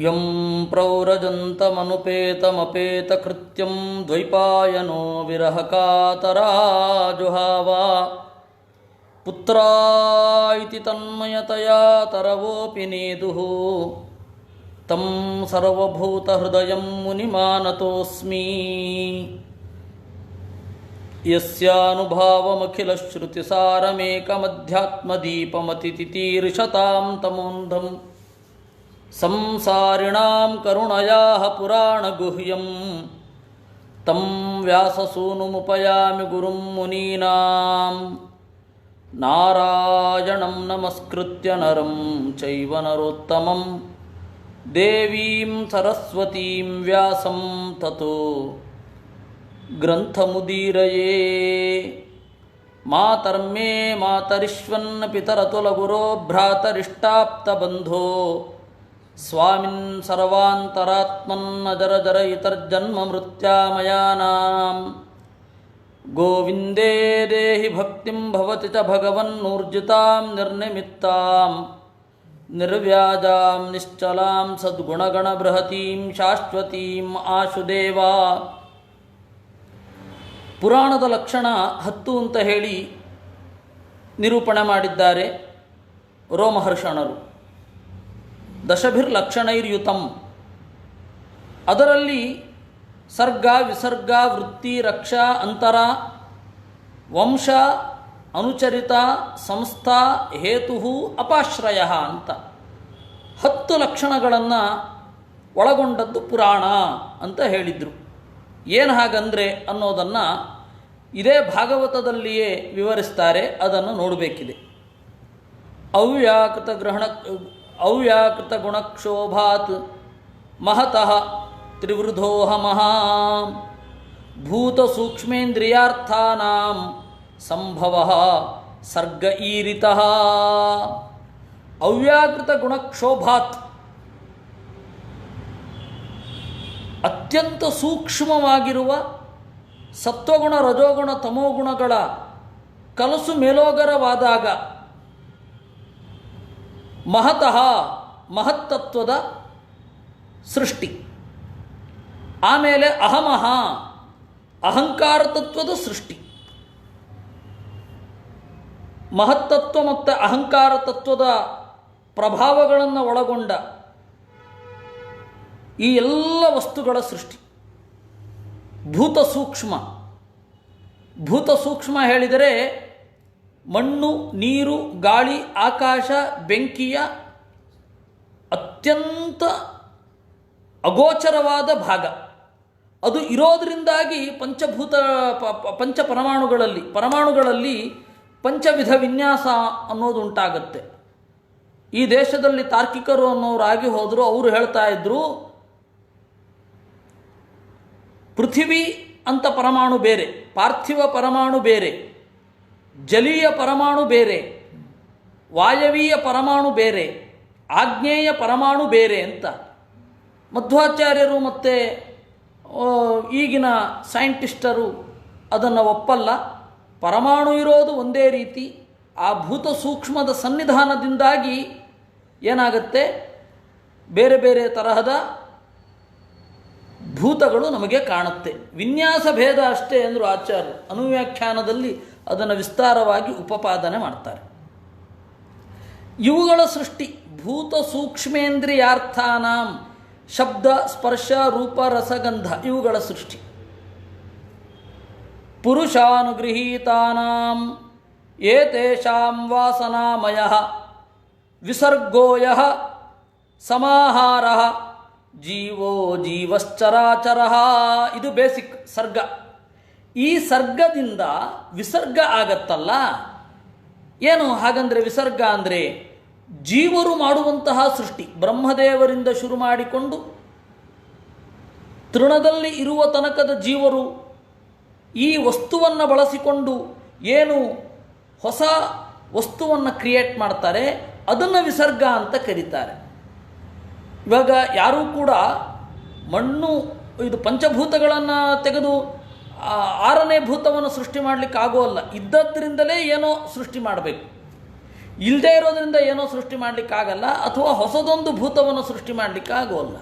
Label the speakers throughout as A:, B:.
A: M ಪ್ರವ್ರಜಂತಮನುಪೇತಮಪೇತಕೃತ್ಯಂ ದ್ವೈಪಾಯನೋ ವಿರಹಕಾತರಾಜುಹಾವ ಪುತ್ರಾಯಿತಿ ತನ್ಮಯತಯಾ ತರವೋಪಿ ನೇದುಃ ತಂ ಸರ್ವಭೂತಹೃದಯಂ ಮುನಿಮಾನತೋಸ್ಮಿ. ಯಸ್ಯಾನುಭಾವಮಖಿಲಶ್ರುತಿಸಾರಮೇಕಮಧ್ಯಾತ್ಮದೀಪಮತಿತಿತೀರ್ಷತಾಂ ತಮೋಂಧಂ ಸಂಸಾರಿಣಾಂ ಕರುಣಯಾಃ ಪುರಾಣಗುಹ್ಯಂ ತಂ ವ್ಯಾಸಸೂನುಮುಪಯಾಮಿ ಗುರುಂ ಮುನೀನಾಂ. ನಾರಾಯಣಂ ನಮಸ್ಕೃತ್ಯ ನರಂ ಚೈವ ನರೋತ್ತಮಂ ದೇವೀಂ ಸರಸ್ವತೀಂ ವ್ಯಾಸಂ ತತೋ ಗ್ರಂಥಮುದೀರಯೇ. ಮಾತರ್ಮೇ ಮಾತರಿಷ್ವನ್ನ ಪಿತರತುಲಗುರೋ ಭ್ರಾತರಿಷ್ಟಾಪ್ತಬಂಧೋ ಸ್ವಾಮಿನ್ ಸರ್ವಾಂತರಾತ್ಮನ್ನಜರ ಇತರ್ಜನ್ಮ ಮೃತ್ಯಾಮಯಾನಾಂ. ಗೋವಿಂದೇ ದೇಹಿ ಭಕ್ತಿಂ ಭವತಿ ಚ ಭಗವನ್ನೂರ್ಜಿತಾಂ ನಿರ್ನಿಮಿತ್ತಾಂ ನಿರ್ವ್ಯಾಜಾಂ ನಿಶ್ಚಲಾಂ ಸದ್ಗುಣಗಣಬೃಹತೀಂ ಶಾಶ್ವತೀಂ ಆಶುದೇವ. ಪುರಾಣದ ಲಕ್ಷಣ 10 ಅಂತ ಹೇಳಿ ನಿರೂಪಣೆ ಮಾಡಿದ್ದಾರೆ ರೋಮಹರ್ಷಣರು. ದಶಭಿರ್ಲಕ್ಷಣೈರ್ಯುತಂ, ಅದರಲ್ಲಿ ಸರ್ಗ ವಿಸರ್ಗ ವೃತ್ತಿ ರಕ್ಷಾ ಅಂತರ ವಂಶ ಅನುಚರಿತ ಸಂಸ್ಥಾ ಹೇತು ಅಪಾಶ್ರಯ ಅಂತ 10 ಲಕ್ಷಣಗಳನ್ನು ಒಳಗೊಂಡದ್ದು ಪುರಾಣ ಅಂತ ಹೇಳಿದರು. ಏನು ಹಾಗಂದರೆ ಅನ್ನೋದನ್ನು ಇದೇ ಭಾಗವತದಲ್ಲಿಯೇ ವಿವರಿಸ್ತಾರೆ, ಅದನ್ನು ನೋಡಬೇಕಿದೆ. ಅವ್ಯಾಕೃತ ಗುಣಕ್ಷೋಭಾತ್ ಮಹತಃ ತ್ರಿವೃಧೋಹಮಃ ಭೂತ ಸೂಕ್ಷ್ಮೇಂದ್ರಿಯಾರ್ಥಾನಾಂ ಸಂಭವಃ ಸರ್ಗ ಈರಿತಃ. ಅವ್ಯಾಕೃತ ಗುಣಕ್ಷೋಭಾತ್, ಅತ್ಯಂತ ಸೂಕ್ಷ್ಮವಾಗಿರುವ ಸತ್ವಗುಣ ರಜೋಗುಣ ತಮೋಗುಣಗಳ ಕಲಸು ಮೇಲೋಗರವಾದಾಗ ಮಹತಃ ಮಹತ್ತತ್ವದ ಸೃಷ್ಟಿ, ಆಮೇಲೆ ಅಹಮಃ ಅಹಂಕಾರ ತತ್ವದ ಸೃಷ್ಟಿ. ಮಹತ್ತತ್ವ ಮತ್ತು ಅಹಂಕಾರ ತತ್ವದ ಪ್ರಭಾವಗಳನ್ನು ಒಳಗೊಂಡ ಈ ಎಲ್ಲ ವಸ್ತುಗಳ ಸೃಷ್ಟಿ. ಭೂತ ಸೂಕ್ಷ್ಮ ಹೇಳಿದರೆ ಮಣ್ಣು, ನೀರು, ಗಾಳಿ, ಆಕಾಶ, ಬೆಂಕಿಯ ಅತ್ಯಂತ ಅಗೋಚರವಾದ ಭಾಗ. ಅದು ಇರೋದರಿಂದಾಗಿ ಪರಮಾಣುಗಳಲ್ಲಿ ಪಂಚವಿಧ ವಿನ್ಯಾಸ ಅನ್ನೋದು ಉಂಟಾಗುತ್ತೆ. ಈ ದೇಶದಲ್ಲಿ ತಾರ್ಕಿಕರು ಅನ್ನೋರಾಗಿ ಹೋದರು. ಅವರು ಹೇಳ್ತಾ ಇದ್ರು, ಪೃಥಿವಿ ಅಂತ ಪರಮಾಣು ಬೇರೆ, ಪಾರ್ಥಿವ ಪರಮಾಣು ಬೇರೆ, ಜಲೀಯ ಪರಮಾಣು ಬೇರೆ, ವಾಯವೀಯ ಪರಮಾಣು ಬೇರೆ, ಆಗ್ನೇಯ ಪರಮಾಣು ಬೇರೆ ಅಂತ. ಮಧ್ವಾಚಾರ್ಯರು ಮತ್ತು ಈಗಿನ ಸೈಂಟಿಸ್ಟರು ಅದನ್ನು ಒಪ್ಪಲ್ಲ. ಪರಮಾಣು ಇರೋದು ಒಂದೇ ರೀತಿ. ಆ ಭೂತ ಸೂಕ್ಷ್ಮದ ಸನ್ನಿಧಾನದಿಂದಾಗಿ ಏನಾಗುತ್ತೆ, ಬೇರೆ ಬೇರೆ ತರಹದ ಭೂತಗಳು ನಮಗೆ ಕಾಣುತ್ತೆ. ವಿನ್ಯಾಸ ಭೇದ ಅಷ್ಟೇ ಎಂದರು ಆಚಾರ್ಯರು. ಅನುವ್ಯಾಖ್ಯಾನದಲ್ಲಿ ಅದನ್ನು ವಿಸ್ತಾರವಾಗಿ ಉಪಪಾದನೆ ಮಾಡ್ತಾರೆ. ಇವುಗಳ ಸೃಷ್ಟಿ ಭೂತ ಸೂಕ್ಷ್ಮೇಂದ್ರಿಯಾರ್ಥಾನಾಂ, ಶಬ್ದ ಸ್ಪರ್ಶ ರೂಪ ರಸಗಂಧ ಇವುಗಳ ಸೃಷ್ಟಿ. ಪುರುಷಾನುಗೃಹೀತಾನಾಂ ಏತೇಷಾಂ ವಾಸನಾಮಯಃ ವಿಸರ್ಗೋಯಃ ಸಮಾಹಾರಃ ಜೀವೋ ಜೀವಶ್ಚರಾಚರಃ. ಇದು ಬೇಸಿಕ್ ಸರ್ಗ. ಈ ಸರ್ಗದಿಂದ ವಿಸರ್ಗ ಆಗತ್ತಲ್ಲ. ಏನು ಹಾಗಂದರೆ ವಿಸರ್ಗ ಅಂದರೆ ಜೀವರು ಮಾಡುವಂತಹ ಸೃಷ್ಟಿ. ಬ್ರಹ್ಮದೇವರಿಂದ ಶುರು ಮಾಡಿಕೊಂಡು ತೃಣದಲ್ಲಿ ಇರುವ ತನಕದ ಜೀವರು ಈ ವಸ್ತುವನ್ನು ಬಳಸಿಕೊಂಡು ಏನು ಹೊಸ ವಸ್ತುವನ್ನು ಕ್ರಿಯೇಟ್ ಮಾಡ್ತಾರೆ, ಅದನ್ನು ವಿಸರ್ಗ ಅಂತ ಕರೀತಾರೆ. ಇವಾಗ ಯಾರೂ ಕೂಡ ಮಣ್ಣು ಇದು ಪಂಚಭೂತಗಳನ್ನು ತೆಗೆದು ಆರನೇ ಭೂತವನ್ನು ಸೃಷ್ಟಿ ಮಾಡಲಿಕ್ಕೆ ಆಗೋಲ್ಲ. ಇದ್ದದ್ರಿಂದಲೇ ಏನೋ ಸೃಷ್ಟಿ ಮಾಡಬೇಕು. ಇಲ್ಲದೇ ಇರೋದ್ರಿಂದ ಏನೋ ಸೃಷ್ಟಿ ಮಾಡಲಿಕ್ಕಾಗಲ್ಲ, ಅಥವಾ ಹೊಸದೊಂದು ಭೂತವನ್ನು ಸೃಷ್ಟಿ ಮಾಡಲಿಕ್ಕೆ ಆಗೋಲ್ಲ.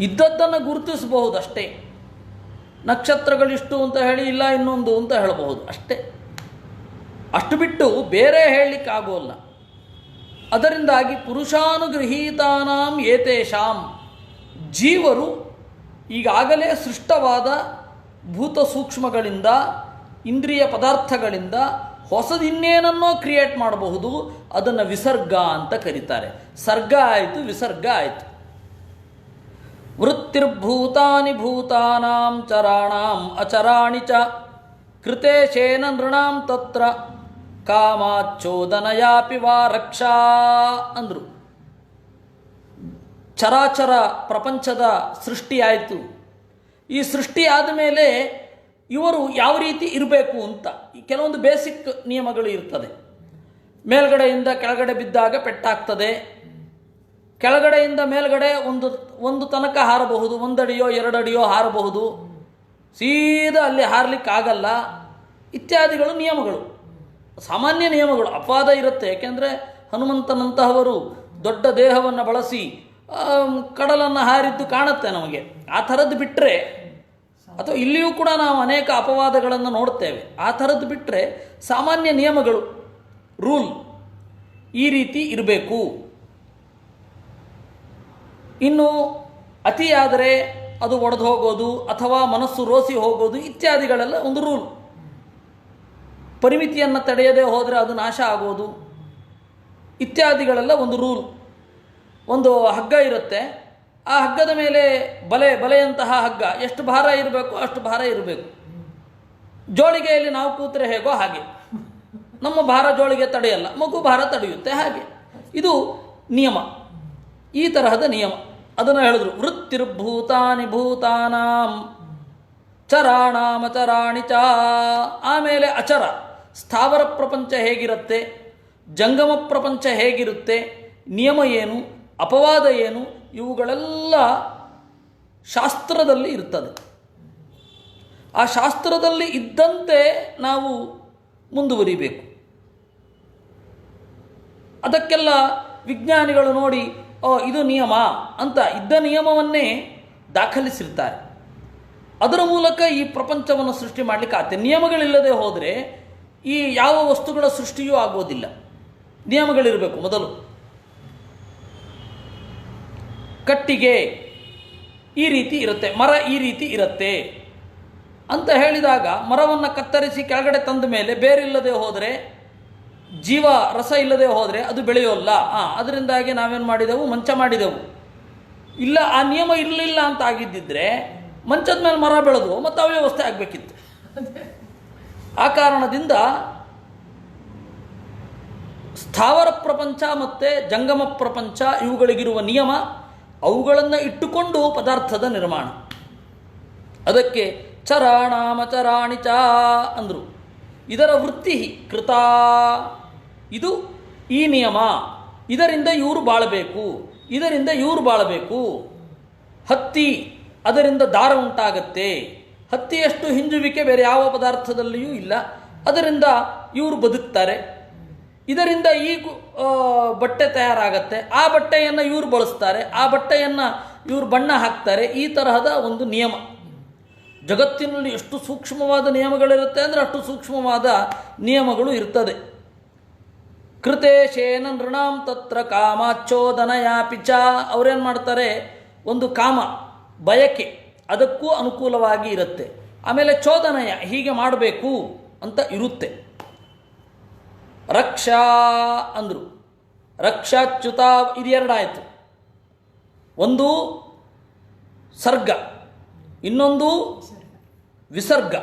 A: ಇದ್ದದ್ದನ್ನು ಗುರುತಿಸಬಹುದು ಅಷ್ಟೇ. ನಕ್ಷತ್ರಗಳಿಷ್ಟು ಅಂತ ಹೇಳಿ ಇಲ್ಲ ಇನ್ನೊಂದು ಅಂತ ಹೇಳಬಹುದು ಅಷ್ಟೇ. ಅಷ್ಟು ಬಿಟ್ಟು ಬೇರೆ ಹೇಳಲಿಕ್ಕಾಗೋಲ್ಲ. ಅದರಿಂದಾಗಿ ಪುರುಷಾನುಗೃಹೀತಾನಾಂ ಏತೇಷಾಂ, ಜೀವರು ಈಗಾಗಲೇ ಸೃಷ್ಟವಾದ ಭೂತ ಸೂಕ್ಷ್ಮಗಳಿಂದ, ಇಂದ್ರಿಯ ಪದಾರ್ಥಗಳಿಂದ ಹೊಸದಿನ್ನೇನನ್ನೋ ಕ್ರಿಯೇಟ್ ಮಾಡಬಹುದು. ಅದನ್ನು ವಿಸರ್ಗ ಅಂತ ಕರೀತಾರೆ. ಸರ್ಗ ಆಯಿತು, ವಿಸರ್ಗ ಆಯಿತು. ವೃತ್ತಿರ್ಭೂತಾನಿ ಭೂತಾನಾಂ ಚರಾಣಾಂ ಅಚರಾಣಿ ಚ ಕೃತೇಶೇನ ನೃಣಾಂ ತತ್ರ ಕಾಮಾಚ್ಚೋದನಯಾಪಿ ವಾ ರಕ್ಷಾ ಅಂದರು. ಚರಾಚರ ಪ್ರಪಂಚದ ಸೃಷ್ಟಿಯಾಯಿತು. ಈ ಸೃಷ್ಟಿ ಆದ ಮೇಲೆ ಇವರು ಯಾವ ರೀತಿ ಇರಬೇಕು ಅಂತ ಕೆಲವೊಂದು ಬೇಸಿಕ್ ನಿಯಮಗಳು ಇರ್ತದೆ. ಮೇಲ್ಗಡೆಯಿಂದ ಕೆಳಗಡೆ ಬಿದ್ದಾಗ ಪೆಟ್ಟಾಗ್ತದೆ, ಕೆಳಗಡೆಯಿಂದ ಮೇಲ್ಗಡೆ ಒಂದು ತನಕ ಹಾರಬಹುದು, 1 ಅಡಿಯೋ 2 ಅಡಿಯೋ ಹಾರಬಹುದು, ಸೀದಾ ಅಲ್ಲಿ ಹಾರಲಿಕ್ಕಾಗಲ್ಲ, ಇತ್ಯಾದಿಗಳು ನಿಯಮಗಳು, ಸಾಮಾನ್ಯ ನಿಯಮಗಳು. ಅಪವಾದ ಇರುತ್ತೆ. ಏಕೆಂದರೆ ಹನುಮಂತನಂತಹವರು ದೊಡ್ಡ ದೇಹವನ್ನು ಬಳಸಿ ಕಡಲನ್ನು ಹಾರಿದ್ದು ಕಾಣುತ್ತೆ ನಮಗೆ. ಆ ಥರದ್ದು ಬಿಟ್ಟರೆ, ಅಥವಾ ಇಲ್ಲಿಯೂ ಕೂಡ ನಾವು ಅನೇಕ ಅಪವಾದಗಳನ್ನು ನೋಡ್ತೇವೆ. ಆ ಥರದ್ದು ಬಿಟ್ಟರೆ ಸಾಮಾನ್ಯ ನಿಯಮಗಳು, ರೂಲ್ ಈ ರೀತಿ ಇರಬೇಕು. ಇನ್ನು ಅತಿಯಾದರೆ ಅದು ಒಡೆದು ಹೋಗೋದು ಅಥವಾ ಮನಸ್ಸು ರೋಸಿ ಹೋಗೋದು ಇತ್ಯಾದಿಗಳೆಲ್ಲ ಒಂದು ರೂಲ್. ಪರಿಮಿತಿಯನ್ನು ತಡೆಯದೇ ಹೋದರೆ ಅದು ನಾಶ ಆಗೋದು ಇತ್ಯಾದಿಗಳೆಲ್ಲ ಒಂದು ರೂಲ್. ಒಂದು ಹಗ್ಗ ಇರುತ್ತೆ, ಆ ಹಗ್ಗದ ಮೇಲೆ ಬಲೆಯಂತಹ ಹಗ್ಗ ಎಷ್ಟು ಭಾರ ಇರಬೇಕು ಅಷ್ಟು ಭಾರ ಇರಬೇಕು. ಜೋಳಿಗೆಯಲ್ಲಿ ನಾವು ಕೂತರೆ ಹೇಗೋ ಹಾಗೆ, ನಮ್ಮ ಭಾರ ಜೋಳಿಗೆ ತಡೆಯಲ್ಲ, ಮಗು ಭಾರ ತಡೆಯುತ್ತೆ ಹಾಗೆ. ಇದು ನಿಯಮ, ಈ ತರಹದ ನಿಯಮ. ಅದನ್ನು ಹೇಳಿದ್ರು. ವೃತ್ತಿರ್ಭೂತಾನಿ ಭೂತಾನಾಂ ಚರಾಣಾಮಚರಾಣಿ ಚ. ಆಮೇಲೆ ಅಚರ, ಸ್ಥಾವರ ಪ್ರಪಂಚ ಹೇಗಿರುತ್ತೆ, ಜಂಗಮ ಪ್ರಪಂಚ ಹೇಗಿರುತ್ತೆ, ನಿಯಮ ಏನು, ಅಪವಾದ ಏನು, ಇವುಗಳೆಲ್ಲ ಶಾಸ್ತ್ರದಲ್ಲಿ ಇರ್ತದೆ. ಆ ಶಾಸ್ತ್ರದಲ್ಲಿ ಇದ್ದಂತೆ ನಾವು ಮುಂದುವರಿಬೇಕು. ಅದಕ್ಕೆಲ್ಲ ವಿಜ್ಞಾನಿಗಳು ನೋಡಿ ಇದು ನಿಯಮ ಅಂತ ಇದ್ದ ನಿಯಮವನ್ನೇ ದಾಖಲಿಸಿರ್ತಾರೆ. ಅದರ ಮೂಲಕ ಈ ಪ್ರಪಂಚವನ್ನು ಸೃಷ್ಟಿ ಮಾಡಲಿಕ್ಕೆ ಆಗುತ್ತೆ. ನಿಯಮಗಳಿಲ್ಲದೆ ಹೋದರೆ ಈ ಯಾವ ವಸ್ತುಗಳ ಸೃಷ್ಟಿಯೂ ಆಗೋದಿಲ್ಲ. ನಿಯಮಗಳಿರಬೇಕು ಮೊದಲು. ಕಟ್ಟಿಗೆ ಈ ರೀತಿ ಇರುತ್ತೆ, ಮರ ಈ ರೀತಿ ಇರುತ್ತೆ ಅಂತ ಹೇಳಿದಾಗ ಮರವನ್ನು ಕತ್ತರಿಸಿ ಕೆಳಗಡೆ ತಂದ ಮೇಲೆ ಬೇರಿಲ್ಲದೆ ಹೋದರೆ, ಜೀವ ರಸ ಇಲ್ಲದೆ ಹೋದರೆ ಅದು ಬೆಳೆಯೋಲ್ಲ. ಅದರಿಂದಾಗಿ ನಾವೇನು ಮಾಡಿದೆವು, ಮಂಚ ಮಾಡಿದೆವು. ಇಲ್ಲ, ಆ ನಿಯಮ ಇರಲಿಲ್ಲ ಅಂತ ಆಗಿದ್ದಿದ್ರೆ ಮಂಚದ ಮೇಲೆ ಮರ ಬೆಳೆದು ಮತ್ತು ಅವ್ಯವಸ್ಥೆ ಆಗಬೇಕಿತ್ತು. ಆ ಕಾರಣದಿಂದ ಸ್ಥಾವರ ಪ್ರಪಂಚ ಮತ್ತು ಜಂಗಮ ಪ್ರಪಂಚ ಇವುಗಳಿಗಿರುವ ನಿಯಮ, ಅವುಗಳನ್ನು ಇಟ್ಟುಕೊಂಡು ಪದಾರ್ಥದ ನಿರ್ಮಾಣ. ಅದಕ್ಕೆ ಚರಾಣಾಮಚರಾಣಿ ಚ ಅಂದರು. ಇದರ ವೃತ್ತಿ ಕೃತ, ಇದು ಈ ನಿಯಮ, ಇದರಿಂದ ಇವರು ಬಾಳಬೇಕು, ಇದರಿಂದ ಇವರು ಬಾಳಬೇಕು. ಹತ್ತಿ, ಅದರಿಂದ ದಾರ ಉಂಟಾಗತ್ತೆ. ಹತ್ತಿಯಷ್ಟು ಹಿಂಜುವಿಕೆ ಬೇರೆ ಯಾವ ಪದಾರ್ಥದಲ್ಲಿಯೂ ಇಲ್ಲ. ಅದರಿಂದ ಇವರು ಬದುಕ್ತಾರೆ. ಇದರಿಂದ ಈ ಬಟ್ಟೆ ತಯಾರಾಗತ್ತೆ, ಆ ಬಟ್ಟೆಯನ್ನು ಇವರು ಬಳಸ್ತಾರೆ, ಆ ಬಟ್ಟೆಯನ್ನು ಇವರು ಬಣ್ಣ ಹಾಕ್ತಾರೆ. ಈ ತರಹದ ಒಂದು ನಿಯಮ. ಜಗತ್ತಿನಲ್ಲಿ ಎಷ್ಟು ಸೂಕ್ಷ್ಮವಾದ ನಿಯಮಗಳಿರುತ್ತೆ ಅಂದರೆ ಅಷ್ಟು ಸೂಕ್ಷ್ಮವಾದ ನಿಯಮಗಳು ಇರ್ತದೆ. ಕೃತೇಶೇನ ನೃಣಾಂ ತತ್ರ ಕಾಮಾಚ್ಚೋದನಯಾಪಿ ಚ. ಅವರೇನು ಮಾಡ್ತಾರೆ, ಒಂದು ಕಾಮ ಬಯಕೆ ಅದಕ್ಕೂ ಅನುಕೂಲವಾಗಿ ಇರುತ್ತೆ. ಆಮೇಲೆ ಚೋದನಯ, ಹೀಗೆ ಮಾಡಬೇಕು ಅಂತ ಇರುತ್ತೆ. ರಕ್ಷಾ ಅಂದರು. ರಕ್ಷಾಚ್ಯುತ, ಇದು ಎರಡಾಯಿತು. ಒಂದು ಸರ್ಗ, ಇನ್ನೊಂದು ವಿಸರ್ಗ.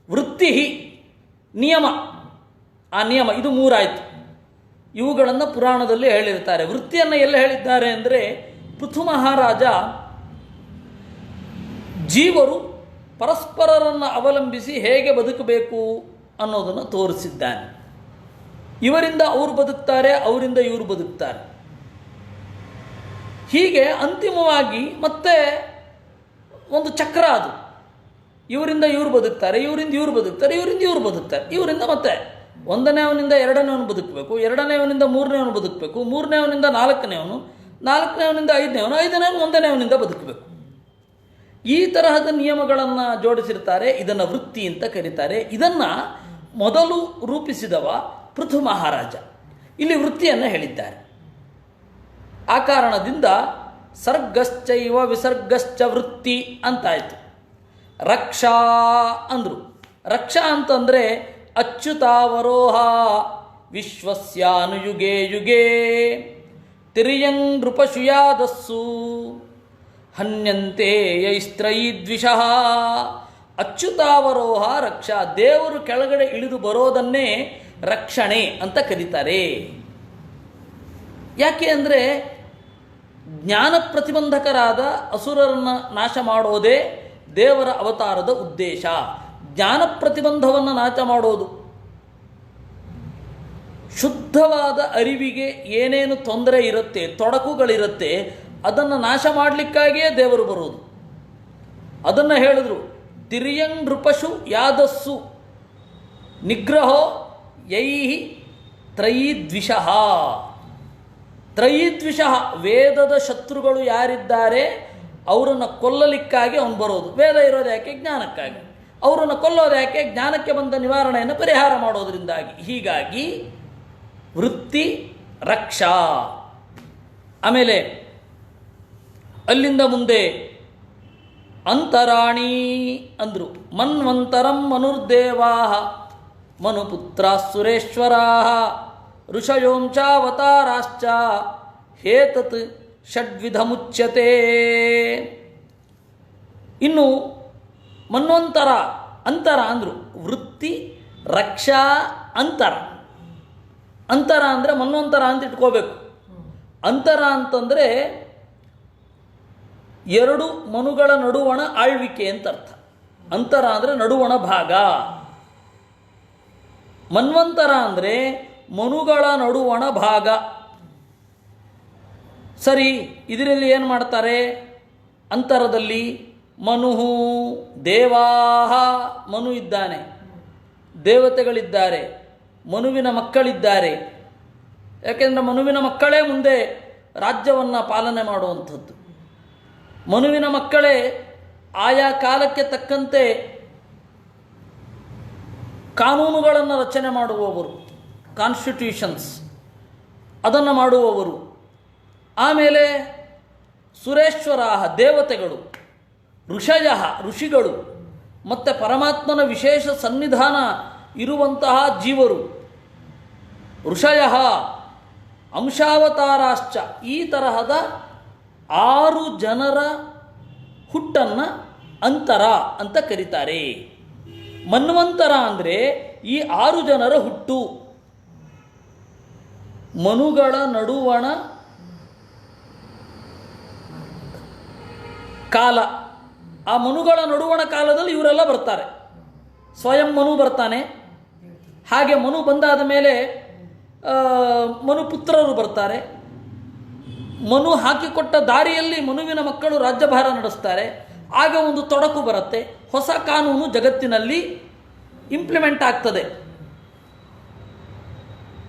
A: ವೃತ್ತಿ, ನಿಯಮ, ಆ ನಿಯಮ, ಇದು ಮೂರಾಯಿತು. ಇವುಗಳನ್ನು ಪುರಾಣದಲ್ಲಿ ಹೇಳಿರ್ತಾರೆ. ವೃತ್ತಿಯನ್ನು ಎಲ್ಲ ಹೇಳಿದ್ದಾರೆ ಅಂದರೆ, ಪೃಥು ಮಹಾರಾಜ ಜೀವರು ಪರಸ್ಪರರನ್ನು ಅವಲಂಬಿಸಿ ಹೇಗೆ ಬದುಕಬೇಕು ಅನ್ನೋದನ್ನು ತೋರಿಸಿದ್ದಾನೆ. ಇವರಿಂದ ಅವರು ಬದುಕ್ತಾರೆ, ಅವರಿಂದ ಇವರು ಬದುಕ್ತಾರೆ. ಹೀಗೆ ಅಂತಿಮವಾಗಿ ಮತ್ತೆ ಒಂದು ಚಕ್ರ ಅದು. ಇವರಿಂದ ಇವರು ಬದುಕ್ತಾರೆ, ಇವರಿಂದ ಇವರು ಬದುಕ್ತಾರೆ, ಇವರಿಂದ ಇವರು ಬದುಕ್ತಾರೆ, ಇವರಿಂದ ಮತ್ತೆ ಒಂದನೇವನಿಂದ ಎರಡನೇವನು ಬದುಕಬೇಕು, ಎರಡನೇವನಿಂದ ಮೂರನೇವನು ಬದುಕಬೇಕು, ಮೂರನೇವನಿಂದ ನಾಲ್ಕನೇವನು, ನಾಲ್ಕನೇವನಿಂದ ಐದನೇವನು, ಐದನೇವನು ಒಂದನೇವನಿಂದ ಬದುಕಬೇಕು. ಈ ತರಹದ ನಿಯಮಗಳನ್ನು ಜೋಡಿಸಿರ್ತಾರೆ. ಇದನ್ನು ವೃತ್ತಿ ಅಂತ ಕರೀತಾರೆ. ಇದನ್ನು ಮೊದಲು ರೂಪಿಸಿದವ ಪೃಥು ಮಹಾರಾಜ. ಇಲ್ಲಿ ವೃತ್ತಿಯನ್ನು ಹೇಳಿದ್ದಾರೆ. ಆ ಕಾರಣದಿಂದ ಸರ್ಗಶ್ಚೈವ ವಿಸರ್ಗಶ್ಚ ವೃತ್ತಿ ಅಂತಾಯಿತು. ರಕ್ಷಾ ಅಂದರು. ರಕ್ಷಾ ಅಂತಂದರೆ ಅಚ್ಯುತಾವರೋಹ ವಿಶ್ವಸ್ಯಾನುಯುಗೇ ಯುಗೇ ತಿರ್ಯಂ ನೃಪಶುಯಾದಸ್ಸು ಹನ್ಯಂತೆ ಯೈಸ್ತ್ರಯೀದ್ವಿಷಃ. ಅಚ್ಯುತಾವರೋಹ ರಕ್ಷಾ, ದೇವರು ಕೆಳಗಡೆ ಇಳಿದು ಬರೋದನ್ನೇ ರಕ್ಷಣೆ ಅಂತ ಕರೀತಾರೆ. ಯಾಕೆ ಅಂದರೆ ಜ್ಞಾನ ಪ್ರತಿಬಂಧಕರಾದ ಅಸುರರನ್ನು ನಾಶ ಮಾಡೋದೇ ದೇವರ ಅವತಾರದ ಉದ್ದೇಶ. ಜ್ಞಾನ ಪ್ರತಿಬಂಧವನ್ನು ನಾಶ ಮಾಡೋದು, ಶುದ್ಧವಾದ ಅರಿವಿಗೆ ಏನೇನು ತೊಂದರೆ ಇರುತ್ತೆ, ತೊಡಕುಗಳಿರುತ್ತೆ, ಅದನ್ನು ನಾಶ ಮಾಡಲಿಕ್ಕಾಗಿಯೇ ದೇವರು ಬರೋದು. ಅದನ್ನು ಹೇಳಿದ್ರು, ತಿರ್ಯಂ ನೃಪಶು ಯಾದಸ್ಸು ನಿಗ್ರಹೋ ಯೈಹಿ ತ್ರಯೀದ್ವಿಷಃ. ತ್ರಯೀದ್ವಿಷಃ, ವೇದದ ಶತ್ರುಗಳು ಯಾರಿದ್ದಾರೆ ಅವರನ್ನು ಕೊಲ್ಲಲಿಕ್ಕಾಗಿ ಅವನು ಬರೋದು. ವೇದ ಇರೋದು ಯಾಕೆ? ಜ್ಞಾನಕ್ಕಾಗಿ. ಅವರನ್ನು ಕೊಲ್ಲೋದು ಯಾಕೆ? ಜ್ಞಾನಕ್ಕೆ ಬಂದ ನಿವಾರಣೆಯನ್ನು ಪರಿಹಾರ ಮಾಡೋದರಿಂದಾಗಿ. ಹೀಗಾಗಿ ವೃತ್ತಿ ರಕ್ಷಾ. ಆಮೇಲೆ ಅಲ್ಲಿಂದ ಮುಂದೆ ಅಂತರಾಣಿ ಅಂದರು. ಮನ್ವಂತರಂ ಮನುರ್ದೇವಾ ಮನುಪುತ್ರಾ ಸುರೇಶ್ವರಾ ಋಷಯೋಂಚಾವತಾರಾಶ್ಚ ಹೇತತ್ ಷಡ್ವಿಧಮುಚ್ಯತೆ. ಇನ್ನು ಮನ್ವಂತರ, ಅಂತರ ಅಂದರು. ವೃತ್ತಿ ರಕ್ಷಾ ಅಂತರ. ಅಂತರ ಅಂದರೆ ಮನ್ವಂತರ ಅಂತ ಇಟ್ಕೋಬೇಕು. ಅಂತರ ಅಂತಂದರೆ ಎರಡು ಮನುಗಳ ನಡುವಣ ಆಳ್ವಿಕೆ ಅಂತ ಅರ್ಥ. ಅಂತರ ಅಂದರೆ ನಡುವಣ ಭಾಗ. ಮನ್ವಂತರ ಅಂದರೆ ಮನುಗಳ ನಡುವಣ ಭಾಗ. ಸರಿ, ಇದರಲ್ಲಿ ಏನು ಮಾಡ್ತಾರೆ? ಅಂತರದಲ್ಲಿ ಮನುಹು ದೇವಾಹ, ಮನು ಇದ್ದಾನೆ, ದೇವತೆಗಳಿದ್ದಾರೆ, ಮನುವಿನ ಮಕ್ಕಳಿದ್ದಾರೆ. ಯಾಕೆಂದರೆ ಮನುವಿನ ಮಕ್ಕಳೇ ಮುಂದೆ ರಾಜ್ಯವನ್ನು ಪಾಲನೆ ಮಾಡುವಂಥದ್ದು. ಮನುವಿನ ಮಕ್ಕಳೇ ಆಯಾ ಕಾಲಕ್ಕೆ ತಕ್ಕಂತೆ ಕಾನೂನುಗಳನ್ನು ರಚನೆ ಮಾಡುವವರು, ಕಾನ್ಸ್ಟಿಟ್ಯೂಷನ್ಸ್ ಅದನ್ನು ಮಾಡುವವರು. ಆಮೇಲೆ ಸುರೇಶ್ವರಾಹ ದೇವತೆಗಳು, ಋಷಯ ಋಷಿಗಳು, ಮತ್ತು ಪರಮಾತ್ಮನ ವಿಶೇಷ ಸನ್ನಿಧಾನ ಇರುವಂತಹ ಜೀವರು. ಋಷಯ ಅಂಶಾವತಾರಾಶ್ಚ, ಈ ತರಹದ 6 ಜನರ ಹುಟ್ಟನ್ನು ಅಂತರ ಅಂತ ಕರೀತಾರೆ. ಮನ್ವಂತರ ಅಂದರೆ ಈ 6 ಜನರ ಹುಟ್ಟು, ಮನುಗಳ ನಡುವಣ ಕಾಲ. ಆ ಮನುಗಳ ನಡುವಣ ಕಾಲದಲ್ಲಿ ಇವರೆಲ್ಲ ಬರ್ತಾರೆ. ಸ್ವಯಂ ಮನು ಬರ್ತಾನೆ. ಹಾಗೆ ಮನು ಬಂದಾದ ಮೇಲೆ ಮನುಪುತ್ರರು ಬರ್ತಾರೆ. ಮನು ಹಾಕಿಕೊಟ್ಟ ದಾರಿಯಲ್ಲಿ ಮನುವಿನ ಮಕ್ಕಳು ರಾಜ್ಯಭಾರ ನಡೆಸ್ತಾರೆ. ಆಗ ಒಂದು ತೊಡಕು ಬರುತ್ತೆ. ಹೊಸ ಕಾನೂನು ಜಗತ್ತಿನಲ್ಲಿ ಇಂಪ್ಲಿಮೆಂಟ್ ಆಗ್ತದೆ.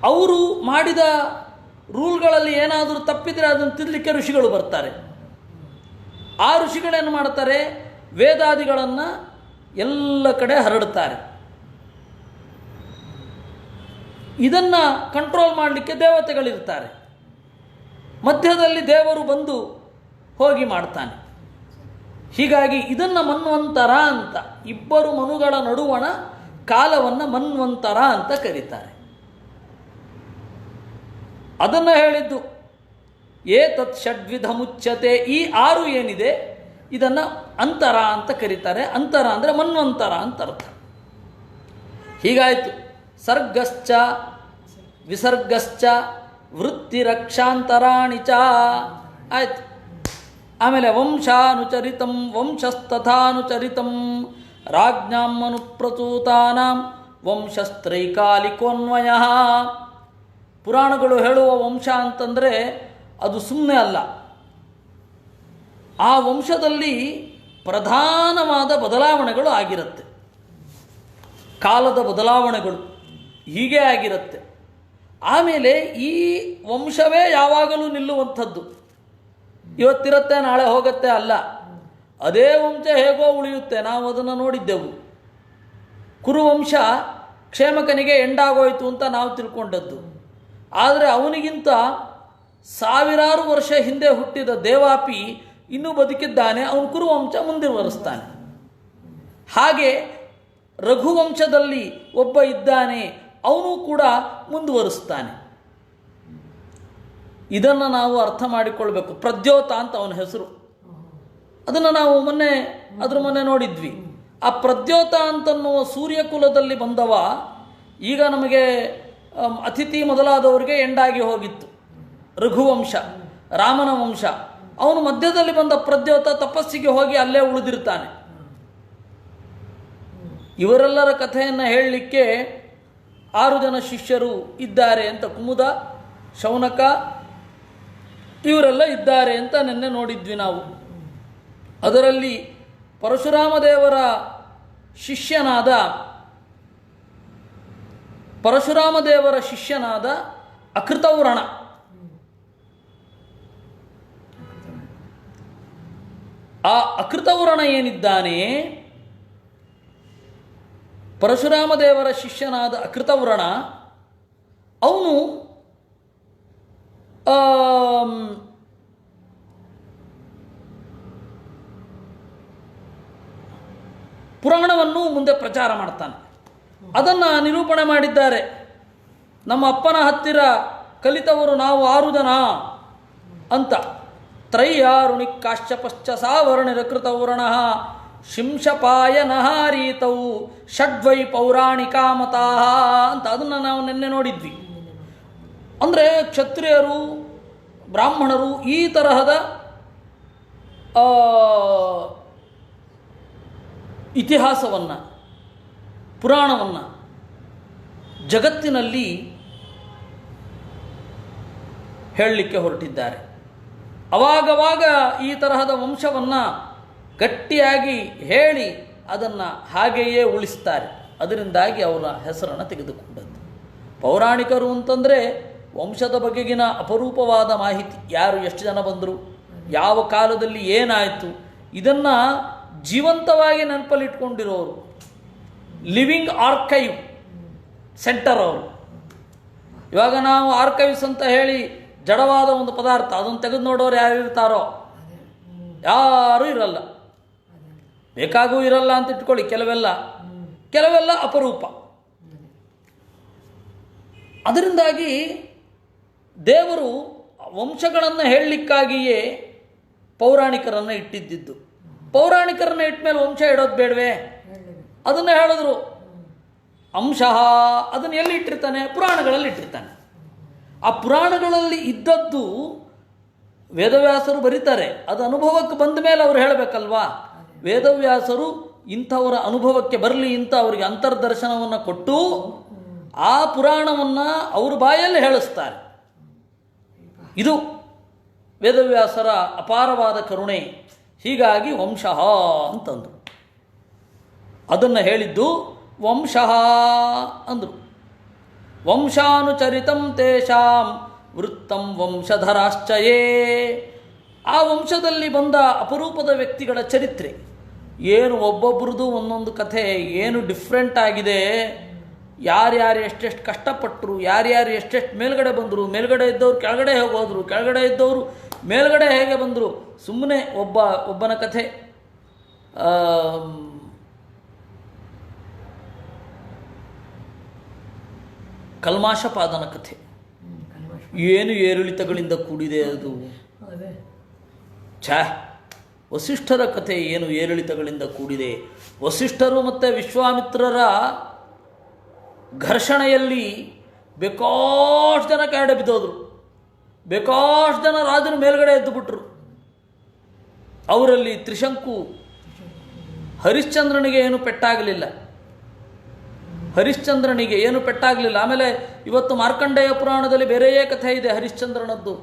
A: ಅವರು ಮಾಡಿದ ರೂಲ್ಗಳಲ್ಲಿ ಏನಾದರೂ ತಪ್ಪಿದರೆ ಅದನ್ನು ತಿದ್ದಲಿಕ್ಕೆ ಋಷಿಗಳು ಬರ್ತಾರೆ. ಆ ಋಷಿಗಳೇನು ಮಾಡ್ತಾರೆ? ವೇದಾದಿಗಳನ್ನು ಎಲ್ಲ ಕಡೆ ಹರಡುತ್ತಾರೆ. ಇದನ್ನು ಕಂಟ್ರೋಲ್ ಮಾಡಲಿಕ್ಕೆ ದೇವತೆಗಳಿರ್ತಾರೆ. ಮಧ್ಯದಲ್ಲಿ ದೇವರು ಬಂದು ಹೋಗಿ ಮಾಡ್ತಾನೆ. ಹೀಗಾಗಿ ಇದನ್ನು ಮನ್ವಂತರ ಅಂತ, ಇಬ್ಬರು ಮನುಗಳ ನಡುವಣ ಕಾಲವನ್ನು ಮನ್ವಂತರ ಅಂತ ಕರೀತಾರೆ. ಅದನ್ನು ಹೇಳಿದ್ದು ಏತತ್ ಷಡ್ವಿಧ ಮುಚ್ಯತೆ. ಈ 6 ಏನಿದೆ ಇದನ್ನು ಅಂತರ ಅಂತ ಕರೀತಾರೆ. ಅಂತರ ಅಂದರೆ ಮನ್ವಂತರ ಅಂತ ಅರ್ಥ. ಹೀಗಾಯಿತು. ಸರ್ಗಶ್ಚ ವಿಸರ್ಗಶ್ಚ ವೃತ್ತಿರಕ್ಷಾಂತರಾಣಿ ಚ ಆಯಿತು. ಆಮೇಲೆ ವಂಶಾನುಚರಿತಂ ವಂಶಸ್ತಥಾನುಚರಿತಂ ರಾಜ್ಞಾಂ ಮನುಪ್ರಸೂತಾನಾಂ ವಂಶಸ್ತ್ರೈಕಾಲಿಕೋನ್ವಯ. ಪುರಾಣಗಳು ಹೇಳುವ ವಂಶ ಅಂತಂದರೆ ಅದು ಸುಮ್ಮನೆ ಅಲ್ಲ. ಆ ವಂಶದಲ್ಲಿ ಪ್ರಧಾನವಾದ ಬದಲಾವಣೆಗಳು ಆಗಿರುತ್ತೆ. ಕಾಲದ ಬದಲಾವಣೆಗಳು ಹೀಗೆ ಆಗಿರುತ್ತೆ. ಆಮೇಲೆ ಈ ವಂಶವೇ ಯಾವಾಗಲೂ ನಿಲ್ಲುವಂಥದ್ದು. ಇವತ್ತಿರುತ್ತೆ ನಾಳೆ ಹೋಗುತ್ತೆ ಅಲ್ಲ, ಅದೇ ವಂಶ ಹೇಗೋ ಉಳಿಯುತ್ತೆ. ನಾವು ಅದನ್ನು ನೋಡಿದ್ದೆವು. ಕುರುವಂಶ ಕ್ಷೇಮಕನಿಗೆ ಎಂಡಾಗೋಯ್ತು ಅಂತ ನಾವು ತಿಳ್ಕೊಂಡದ್ದು. ಆದರೆ ಅವನಿಗಿಂತ ಸಾವಿರಾರು ವರ್ಷ ಹಿಂದೆ ಹುಟ್ಟಿದ ದೇವಾಪಿ ಇನ್ನೂ ಬದುಕಿದ್ದಾನೆ. ಅವನು ಕುರುವಂಶ ಮುಂದುವರಿಸ್ತಾನೆ. ಹಾಗೆ ರಘುವಂಶದಲ್ಲಿ ಒಬ್ಬ ಇದ್ದಾನೆ, ಅವನು ಕೂಡ ಮುಂದುವರಿಸ್ತಾನೆ. ಇದನ್ನು ನಾವು ಅರ್ಥ ಮಾಡಿಕೊಳ್ಬೇಕು. ಪ್ರದ್ಯೋತ ಅಂತ ಅವನ ಹೆಸರು. ಅದನ್ನು ನಾವು ಮೊನ್ನೆ ನೋಡಿದ್ವಿ. ಆ ಪ್ರದ್ಯೋತ ಅಂತನ್ನುವ ಸೂರ್ಯಕುಲದಲ್ಲಿ ಬಂದವ ಈಗ ನಮಗೆ ಅತಿಥಿ ಮೊದಲಾದವರಿಗೆ ಎಂಡಾಗಿ ಹೋಗಿತ್ತು. ರಘುವಂಶ, ರಾಮನ ವಂಶ. ಅವನು ಮಧ್ಯದಲ್ಲಿ ಬಂದ ಪ್ರದ್ಯೋತ ತಪಸ್ಸಿಗೆ ಹೋಗಿ ಅಲ್ಲೇ ಉಳಿದಿರ್ತಾನೆ. ಇವರೆಲ್ಲರ ಕಥೆಯನ್ನು ಹೇಳಲಿಕ್ಕೆ 6 ಜನ ಶಿಷ್ಯರು ಇದ್ದಾರೆ ಅಂತ, ಕುಮುದ, ಶೌನಕ ಇವರೆಲ್ಲ ಇದ್ದಾರೆ ಅಂತ ನಿನ್ನೆ ನೋಡಿದ್ವಿ ನಾವು. ಅದರಲ್ಲಿ ಪರಶುರಾಮ ದೇವರ ಶಿಷ್ಯನಾದ ಅಕೃತವ್ರಣ, ಆ ಅಕೃತವ್ರಣ ಏನಿದ್ದಾನೆ, ಪರಶುರಾಮ ದೇವರ ಶಿಷ್ಯನಾದ ಅಕೃತವ್ರಣ, ಅವನು ಪುರಾಣವನ್ನು ಮುಂದೆ ಪ್ರಚಾರ ಮಾಡ್ತಾನೆ. ಅದನ್ನು ನಿರೂಪಣೆ ಮಾಡಿದ್ದಾರೆ. ನಮ್ಮ ಅಪ್ಪನ ಹತ್ತಿರ ಕಲಿತವರು ನಾವು 6 ಜನ ಅಂತ. ತ್ರಯ್ಯಾರುಣಿ ಕಾಶ್ಯಪಶ್ಚ ಸಾವರ್ಣಿರಕೃತವ್ರಣ ಶಿಂಶಪಾಯನಹಾರೀತೌ ಷಡ್ವೈ ಪೌರಾಣಿಕಾಮತಾ ಅಂತ. ಅದನ್ನು ನಾವು ನಿನ್ನೆ ನೋಡಿದ್ವಿ. ಅಂದರೆ ಕ್ಷತ್ರಿಯರು, ಬ್ರಾಹ್ಮಣರು ಈ ತರಹದ ಇತಿಹಾಸವನ್ನು, ಪುರಾಣವನ್ನು ಜಗತ್ತಿನಲ್ಲಿ ಹೇಳಲಿಕ್ಕೆ ಹೊರಟಿದ್ದಾರೆ. ಅವಾಗವಾಗ ಈ ತರಹದ ವಂಶವನ್ನು ಗಟ್ಟಿಯಾಗಿ ಹೇಳಿ ಅದನ್ನು ಹಾಗೆಯೇ ಉಳಿಸ್ತಾರೆ. ಅದರಿಂದಾಗಿ ಅವರ ಹೆಸರನ್ನು ತೆಗೆದುಕೊಂಡದ್ದು. ಪೌರಾಣಿಕರು ಅಂತಂದರೆ ವಂಶದ ಬಗೆಗಿನ ಅಪರೂಪವಾದ ಮಾಹಿತಿ. ಯಾರು ಎಷ್ಟು ಜನ ಬಂದರು, ಯಾವ ಕಾಲದಲ್ಲಿ ಏನಾಯಿತು, ಇದನ್ನು ಜೀವಂತವಾಗಿ ನೆನಪಲ್ಲಿಟ್ಕೊಂಡಿರೋರು. ಲಿವಿಂಗ್ ಆರ್ಕೈವ್ ಸೆಂಟರ್ ಅವರು. ಇವಾಗ ನಾವು ಆರ್ಕೈವ್ಸ್ ಅಂತ ಹೇಳಿ ಜಡವಾದ ಒಂದು ಪದಾರ್ಥ, ಅದನ್ನು ತೆಗೆದು ನೋಡೋರು ಯಾರು ಇರ್ತಾರೋ? ಯಾರೂ ಇರಲ್ಲ. ಬೇಕಾಗೂ ಇರಲ್ಲ ಅಂತ ಇಟ್ಕೊಳ್ಳಿ. ಕೆಲವೆಲ್ಲ ಅಪರೂಪ. ಅದರಿಂದಾಗಿ ದೇವರು ವಂಶಗಳನ್ನು ಹೇಳಲಿಕ್ಕಾಗಿಯೇ ಪೌರಾಣಿಕರನ್ನು ಇಟ್ಟಿದ್ದಿದ್ದು. ಪೌರಾಣಿಕರನ್ನು ಇಟ್ಟ ಮೇಲೆ ವಂಶ ಇಡೋದು ಬೇಡವೇ? ಅದನ್ನು ಹೇಳಿದ್ರು. ಅಂಶಃ ಅದನ್ನು ಎಲ್ಲಿ ಇಟ್ಟಿರ್ತಾನೆ? ಪುರಾಣಗಳಲ್ಲಿ ಇಟ್ಟಿರ್ತಾನೆ. ಆ ಪುರಾಣಗಳಲ್ಲಿ ಇದ್ದದ್ದು ವೇದವ್ಯಾಸರು ಬರೀತಾರೆ. ಅದು ಅನುಭವಕ್ಕೆ ಬಂದ ಮೇಲೆ ಅವರು ಹೇಳಬೇಕಲ್ವಾ? ವೇದವ್ಯಾಸರು ಇಂಥವರ ಅನುಭವಕ್ಕೆ ಬರಲಿ ಅಂತ ಅವರಿಗೆ ಅಂತರ್ದರ್ಶನವನ್ನು ಕೊಟ್ಟು ಆ ಪುರಾಣವನ್ನು ಅವ್ರ ಬಾಯಲ್ಲಿ ಹೇಳಿಸ್ತಾರೆ. ಇದು ವೇದವ್ಯಾಸರ ಅಪಾರವಾದ ಕರುಣೆ. ಹೀಗಾಗಿ ವಂಶಃ ಅಂತಂದರು. ಅದನ್ನು ಹೇಳಿದ್ದು ವಂಶಃ ಅಂದರು. ವಂಶಾನುಚರಿತಂ ತೇಷಾಂ ವೃತ್ತಂ ವಂಶಧರಾಶ್ಚಯೇ. ಆ ವಂಶದಲ್ಲಿ ಬಂದ ಅಪರೂಪದ ವ್ಯಕ್ತಿಗಳ ಚರಿತ್ರೆ ಏನು, ಒಬ್ಬೊಬ್ರದ್ದು ಒಂದೊಂದು ಕಥೆ ಏನು ಡಿಫ್ರೆಂಟ್ ಆಗಿದೆ. ಯಾರ್ಯಾರು ಎಷ್ಟೆಷ್ಟು ಕಷ್ಟಪಟ್ಟರು, ಯಾರ್ಯಾರು ಎಷ್ಟೆಷ್ಟು ಮೇಲ್ಗಡೆ ಬಂದರು, ಮೇಲ್ಗಡೆ ಇದ್ದವರು ಕೆಳಗಡೆ ಹೇಗೆ ಹೋದರು, ಕೆಳಗಡೆ ಇದ್ದವರು ಮೇಲ್ಗಡೆ ಹೇಗೆ ಬಂದರು. ಸುಮ್ಮನೆ ಒಬ್ಬನ ಕಥೆ. ಕಲ್ಮಾಶಪಾದನ ಕಥೆ ಏನು ಏರಿಳಿತಗಳಿಂದ ಕೂಡಿದೆ ಅದು. ವಸಿಷ್ಠರ ಕಥೆ ಏನು ಏರಿಳಿತಗಳಿಂದ ಕೂಡಿದೆ. ವಸಿಷ್ಠರು ಮತ್ತು ವಿಶ್ವಾಮಿತ್ರರ ಘರ್ಷಣೆಯಲ್ಲಿ ಬೇಕಾಷ್ಟು ಜನ ಕೆಳಗಡೆ ಬಿದ್ದೋದ್ರು. ಬೇಕಾಷ್ಟು ಜನ ರಾಜರು ಮೇಲ್ಗಡೆ ಎದ್ದು ಬಿಟ್ರು. ಅವರಲ್ಲಿ ತ್ರಿಶಂಕು, ಹರಿಶ್ಚಂದ್ರನಿಗೆ ಏನು ಪೆಟ್ಟಾಗಲಿಲ್ಲ. ಆಮೇಲೆ ಇವತ್ತು ಮಾರ್ಕಂಡೇಯ ಪುರಾಣದಲ್ಲಿ ಬೇರೆಯೇ ಕಥೆ ಇದೆ ಹರಿಶ್ಚಂದ್ರನದ್ದು.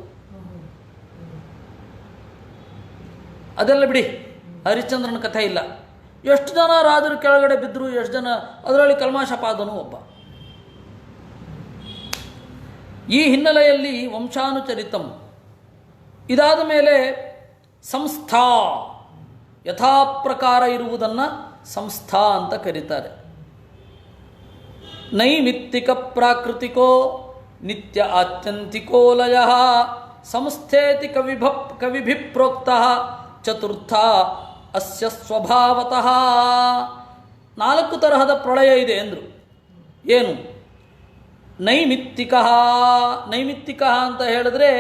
A: ಅದೆಲ್ಲ ಬಿಡಿ, ಹರಿಶ್ಚಂದ್ರನ ಕಥೆ ಇಲ್ಲ. ಎಷ್ಟು ಜನ ರಾಜರು ಕೆಳಗಡೆ ಬಿದ್ದರು, ಎಷ್ಟು ಜನ. ಅದರಲ್ಲಿ ಕಲ್ಮಾಶಪಾದನು ಒಬ್ಬ. ಈ ಹಿನ್ನೆಲೆಯಲ್ಲಿ ವಂಶಾನುಚರಿತಂ. ಇದಾದ ಮೇಲೆ ಸಂಸ್ಥಾ, ಯಥಾಪ್ರಕಾರ ಇರುವುದನ್ನು ಸಂಸ್ಥಾ ಅಂತ ಕರೀತಾರೆ. ನೈಮಿತ್ತಿಕ ಪ್ರಾಕೃತಿಕೋ ನಿತ್ಯ ಆತ್ಯಂತಿಕೋ ಲಯ ಸಂಸ್ಥೇತಿ ಕವಿಭಿಪ್ರೋಕ್ತ ಚತುರ್ಥ ಅಸ್ಯ ಸ್ವಭಾವತಃ. 4 ತರಹದ ಪ್ರಳಯ ಇದೆ ಅಂದರು. ಏನು? ನೈಮಿತ್ತಿಕ. ನೈಮಿತ್ತಿಕ ಅಂತ ಹೇಳಿದ್ರೆ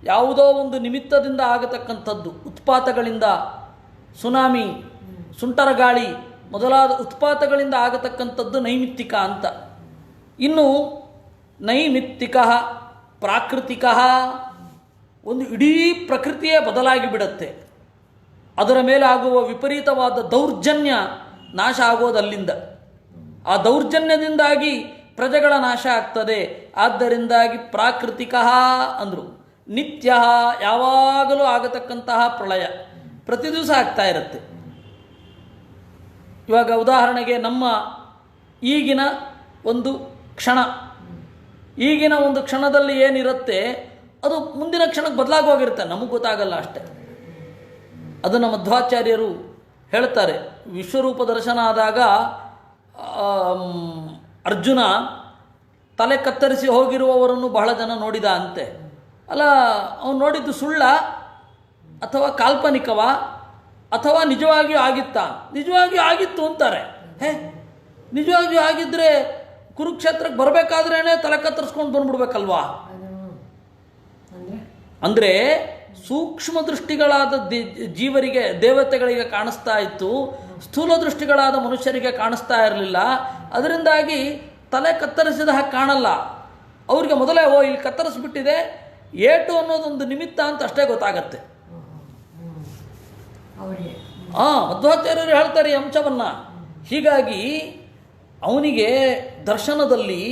A: ಯಾವುದೋ ಒಂದು ನಿಮಿತ್ತದಿಂದ ಆಗತಕ್ಕಂಥದ್ದು, ಉತ್ಪಾತಗಳಿಂದ, ಸುನಾಮಿ, ಸುಂಟರಗಾಳಿ ಮೊದಲಾದ ಉತ್ಪಾತಗಳಿಂದ ಆಗತಕ್ಕಂಥದ್ದು ನೈಮಿತ್ತಿಕ ಅಂತ. ಇನ್ನು ನೈಮಿತ್ತಿಕ ಪ್ರಾಕೃತಿಕ, ಒಂದು ಇಡೀ ಪ್ರಕೃತಿಯೇ ಬದಲಾಗಿ ಬಿಡುತ್ತೆ. ಅದರ ಮೇಲೆ ಆಗುವ ವಿಪರೀತವಾದ ದೌರ್ಜನ್ಯ ನಾಶ ಆಗೋದಲ್ಲಿಂದ. ಆ ದೌರ್ಜನ್ಯದಿಂದಾಗಿ ಪ್ರಜೆಗಳ ನಾಶ ಆಗ್ತದೆ. ಆದ್ದರಿಂದಾಗಿ ಪ್ರಾಕೃತಿಕ ಅಂದರು. ನಿತ್ಯ, ಯಾವಾಗಲೂ ಆಗತಕ್ಕಂತಹ ಪ್ರಳಯ, ಪ್ರತಿ ದಿವಸ ಆಗ್ತಾ ಇರುತ್ತೆ. ಇವಾಗ ಉದಾಹರಣೆಗೆ ನಮ್ಮ ಈಗಿನ ಒಂದು ಕ್ಷಣ, ಈಗಿನ ಒಂದು ಕ್ಷಣದಲ್ಲಿ ಏನಿರುತ್ತೆ ಅದು ಮುಂದಿನ ಕ್ಷಣಕ್ಕೆ ಬದಲಾಗೋಗಿರುತ್ತೆ, ನಮಗೆ ಗೊತ್ತಾಗಲ್ಲ ಅಷ್ಟೆ. ಅದನ್ನು ಮಧ್ವಾಚಾರ್ಯರು ಹೇಳ್ತಾರೆ. ವಿಶ್ವರೂಪ ದರ್ಶನ ಆದಾಗ ಅರ್ಜುನ ತಲೆ ಕತ್ತರಿಸಿ ಹೋಗಿರುವವರನ್ನು ಬಹಳ ಜನ ನೋಡಿದ ಅಂತೆ. ಅಲ್ಲ, ಅವನು ನೋಡಿದ್ದು ಸುಳ್ಳ ಅಥವಾ ಕಾಲ್ಪನಿಕವ ಅಥವಾ ನಿಜವಾಗಿಯೂ ಆಗಿತ್ತಾ? ನಿಜವಾಗಿಯೂ ಆಗಿತ್ತು ಅಂತಾರೆ. ನಿಜವಾಗಿಯೂ ಆಗಿದ್ದರೆ ಕುರುಕ್ಷೇತ್ರಕ್ಕೆ ಬರಬೇಕಾದ್ರೇ ತಲೆ ಕತ್ತರಿಸ್ಕೊಂಡು ಬಂದ್ಬಿಡ್ಬೇಕಲ್ವಾ? ಅಂದರೆ ಸೂಕ್ಷ್ಮ ದೃಷ್ಟಿಗಳಾದ ಜೀವರಿಗೆ, ದೇವತೆಗಳಿಗೆ ಕಾಣಿಸ್ತಾ ಇತ್ತು, ಸ್ಥೂಲ ದೃಷ್ಟಿಗಳಾದ ಮನುಷ್ಯರಿಗೆ ಕಾಣಿಸ್ತಾ ಇರಲಿಲ್ಲ. ಅದರಿಂದಾಗಿ ತಲೆ ಕತ್ತರಿಸಿದ ಹಾಗೆ ಕಾಣಲ್ಲ. ಅವ್ರಿಗೆ ಮೊದಲೇ ಇಲ್ಲಿ ಕತ್ತರಿಸ್ಬಿಟ್ಟಿದೆ, ಏಟು ಅನ್ನೋದೊಂದು ನಿಮಿತ್ತ ಅಂತ ಅಷ್ಟೇ ಗೊತ್ತಾಗತ್ತೆ. ಮಧ್ವಾಚಾರ್ಯರು ಹೇಳ್ತಾರೆ ಈ ಅಂಶವನ್ನು. ಹೀಗಾಗಿ ಅವನಿಗೆ ದರ್ಶನದಲ್ಲಿ